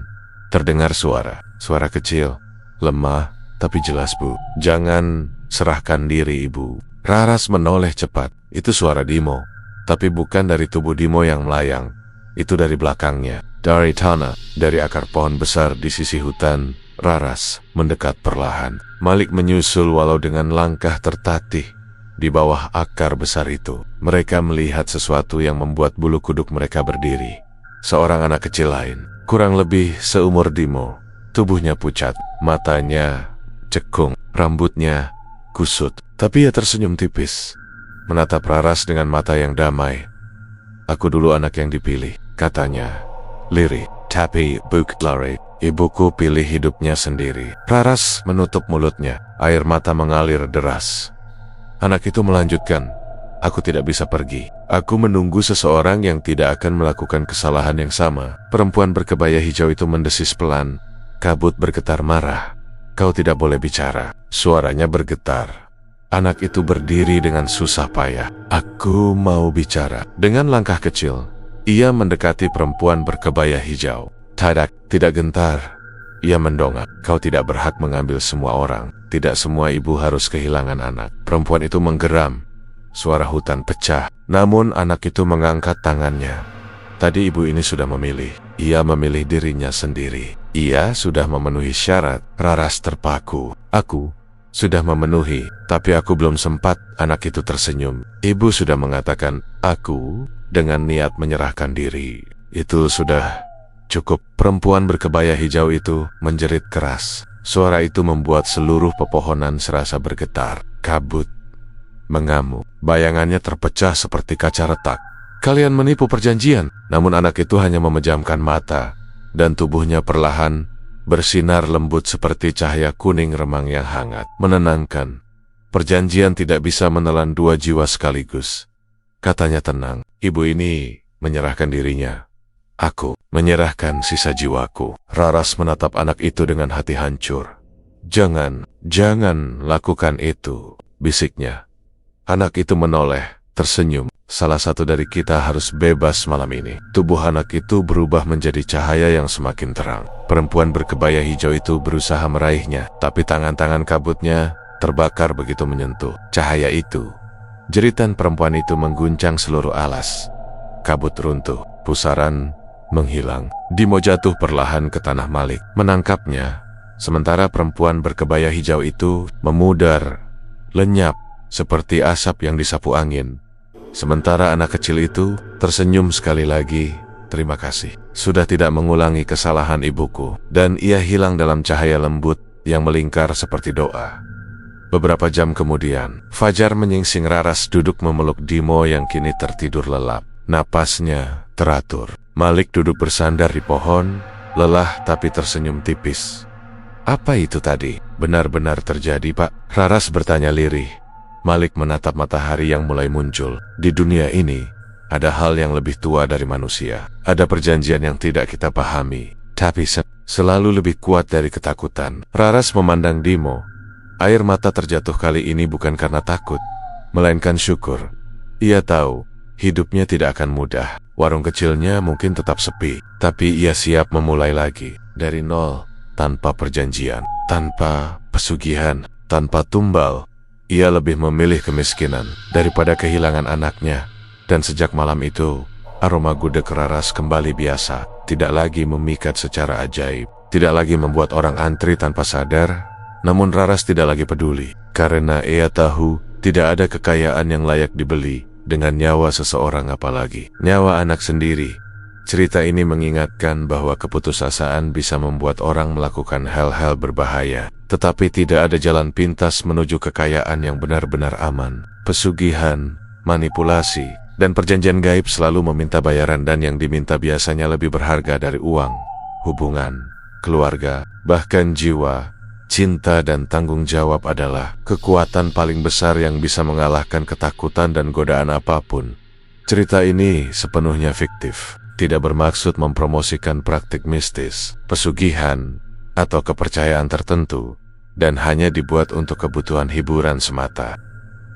terdengar suara kecil, lemah, tapi jelas, "Bu, jangan serahkan diri, Ibu." Raras menoleh cepat. Itu suara Dimo, tapi bukan dari tubuh Dimo yang melayang. Itu dari belakangnya, dari tanah, dari akar pohon besar di sisi hutan. Raras mendekat perlahan. Malik menyusul walau dengan langkah tertatih. Di bawah akar besar itu, mereka melihat sesuatu yang membuat bulu kuduk mereka berdiri. Seorang anak kecil lain, kurang lebih seumur Dimo. Tubuhnya pucat, matanya cekung, rambutnya kusut. Tapi ia tersenyum tipis, menatap Raras dengan mata yang damai. "Aku dulu anak yang dipilih," katanya. "Lirih, tapi bukan. Ibuku pilih hidupnya sendiri." Raras menutup mulutnya, air mata mengalir deras. Anak itu melanjutkan, "Aku tidak bisa pergi. Aku menunggu seseorang yang tidak akan melakukan kesalahan yang sama." Perempuan berkebaya hijau itu mendesis pelan. Kabut bergetar marah. "Kau tidak boleh bicara." Suaranya bergetar. Anak itu berdiri dengan susah payah. "Aku mau bicara." Dengan langkah kecil, ia mendekati perempuan berkebaya hijau. Tidak gentar. Ia mendongak. "Kau tidak berhak mengambil semua orang. Tidak semua ibu harus kehilangan anak." Perempuan itu menggeram. Suara hutan pecah. Namun anak itu mengangkat tangannya. "Tadi ibu ini sudah memilih. Ia memilih dirinya sendiri. Ia sudah memenuhi syarat." Raras terpaku. "Aku sudah memenuhi, tapi aku belum sempat." Anak itu tersenyum. "Ibu sudah mengatakan aku dengan niat menyerahkan diri. Itu sudah cukup." Perempuan berkebaya hijau itu menjerit keras. Suara itu membuat seluruh pepohonan serasa bergetar. Kabut mengamuk. Bayangannya terpecah seperti kaca retak. Kalian menipu perjanjian. Namun anak itu hanya memejamkan mata, dan tubuhnya perlahan bersinar lembut seperti cahaya kuning remang yang hangat, menenangkan. Perjanjian tidak bisa menelan dua jiwa sekaligus. Katanya tenang. Ibu ini menyerahkan dirinya. Aku menyerahkan sisa jiwaku. Raras menatap anak itu dengan hati hancur. Jangan lakukan itu, bisiknya. Anak itu menoleh, tersenyum. Salah satu dari kita harus bebas malam ini. Tubuh anak itu berubah menjadi cahaya yang semakin terang. Perempuan berkebaya hijau itu berusaha meraihnya, tapi tangan-tangan kabutnya terbakar begitu menyentuh cahaya itu. Jeritan perempuan itu mengguncang seluruh alas. Kabut runtuh, pusaran menghilang. Dimo jatuh perlahan ke tanah Malik, menangkapnya. Sementara perempuan berkebaya hijau itu memudar, lenyap, seperti asap yang disapu angin. Sementara anak kecil itu tersenyum sekali lagi. Terima kasih. Sudah tidak mengulangi kesalahan ibuku. Dan ia hilang dalam cahaya lembut yang melingkar seperti doa. Beberapa jam kemudian, Fajar menyingsing Raras duduk memeluk Dimo yang kini tertidur lelap. Napasnya teratur. Malik duduk bersandar di pohon, lelah tapi tersenyum tipis. Apa itu tadi? Benar-benar terjadi, Pak? Raras bertanya lirih. Malik menatap matahari yang mulai muncul. Di dunia ini, ada hal yang lebih tua dari manusia. Ada perjanjian yang tidak kita pahami, tapi selalu lebih kuat dari ketakutan. Raras memandang Dimo. Air mata terjatuh kali ini bukan karena takut, melainkan syukur. Ia tahu, hidupnya tidak akan mudah. Warung kecilnya mungkin tetap sepi, tapi ia siap memulai lagi. Dari nol, tanpa perjanjian, tanpa pesugihan, tanpa tumbal. Ia lebih memilih kemiskinan daripada kehilangan anaknya. Dan sejak malam itu, aroma gudeg Raras kembali biasa. Tidak lagi memikat secara ajaib. Tidak lagi membuat orang antri tanpa sadar. Namun Raras tidak lagi peduli. Karena ia tahu tidak ada kekayaan yang layak dibeli dengan nyawa seseorang, apalagi nyawa anak sendiri. Cerita ini mengingatkan bahwa keputusasaan bisa membuat orang melakukan hal-hal berbahaya. Tetapi tidak ada jalan pintas menuju kekayaan yang benar-benar aman. Pesugihan, manipulasi, dan perjanjian gaib selalu meminta bayaran, dan yang diminta biasanya lebih berharga dari uang, hubungan, keluarga, bahkan jiwa. Cinta dan tanggung jawab adalah kekuatan paling besar yang bisa mengalahkan ketakutan dan godaan apapun. Cerita ini sepenuhnya fiktif, tidak bermaksud mempromosikan praktik mistis, pesugihan, atau kepercayaan tertentu, dan hanya dibuat untuk kebutuhan hiburan semata.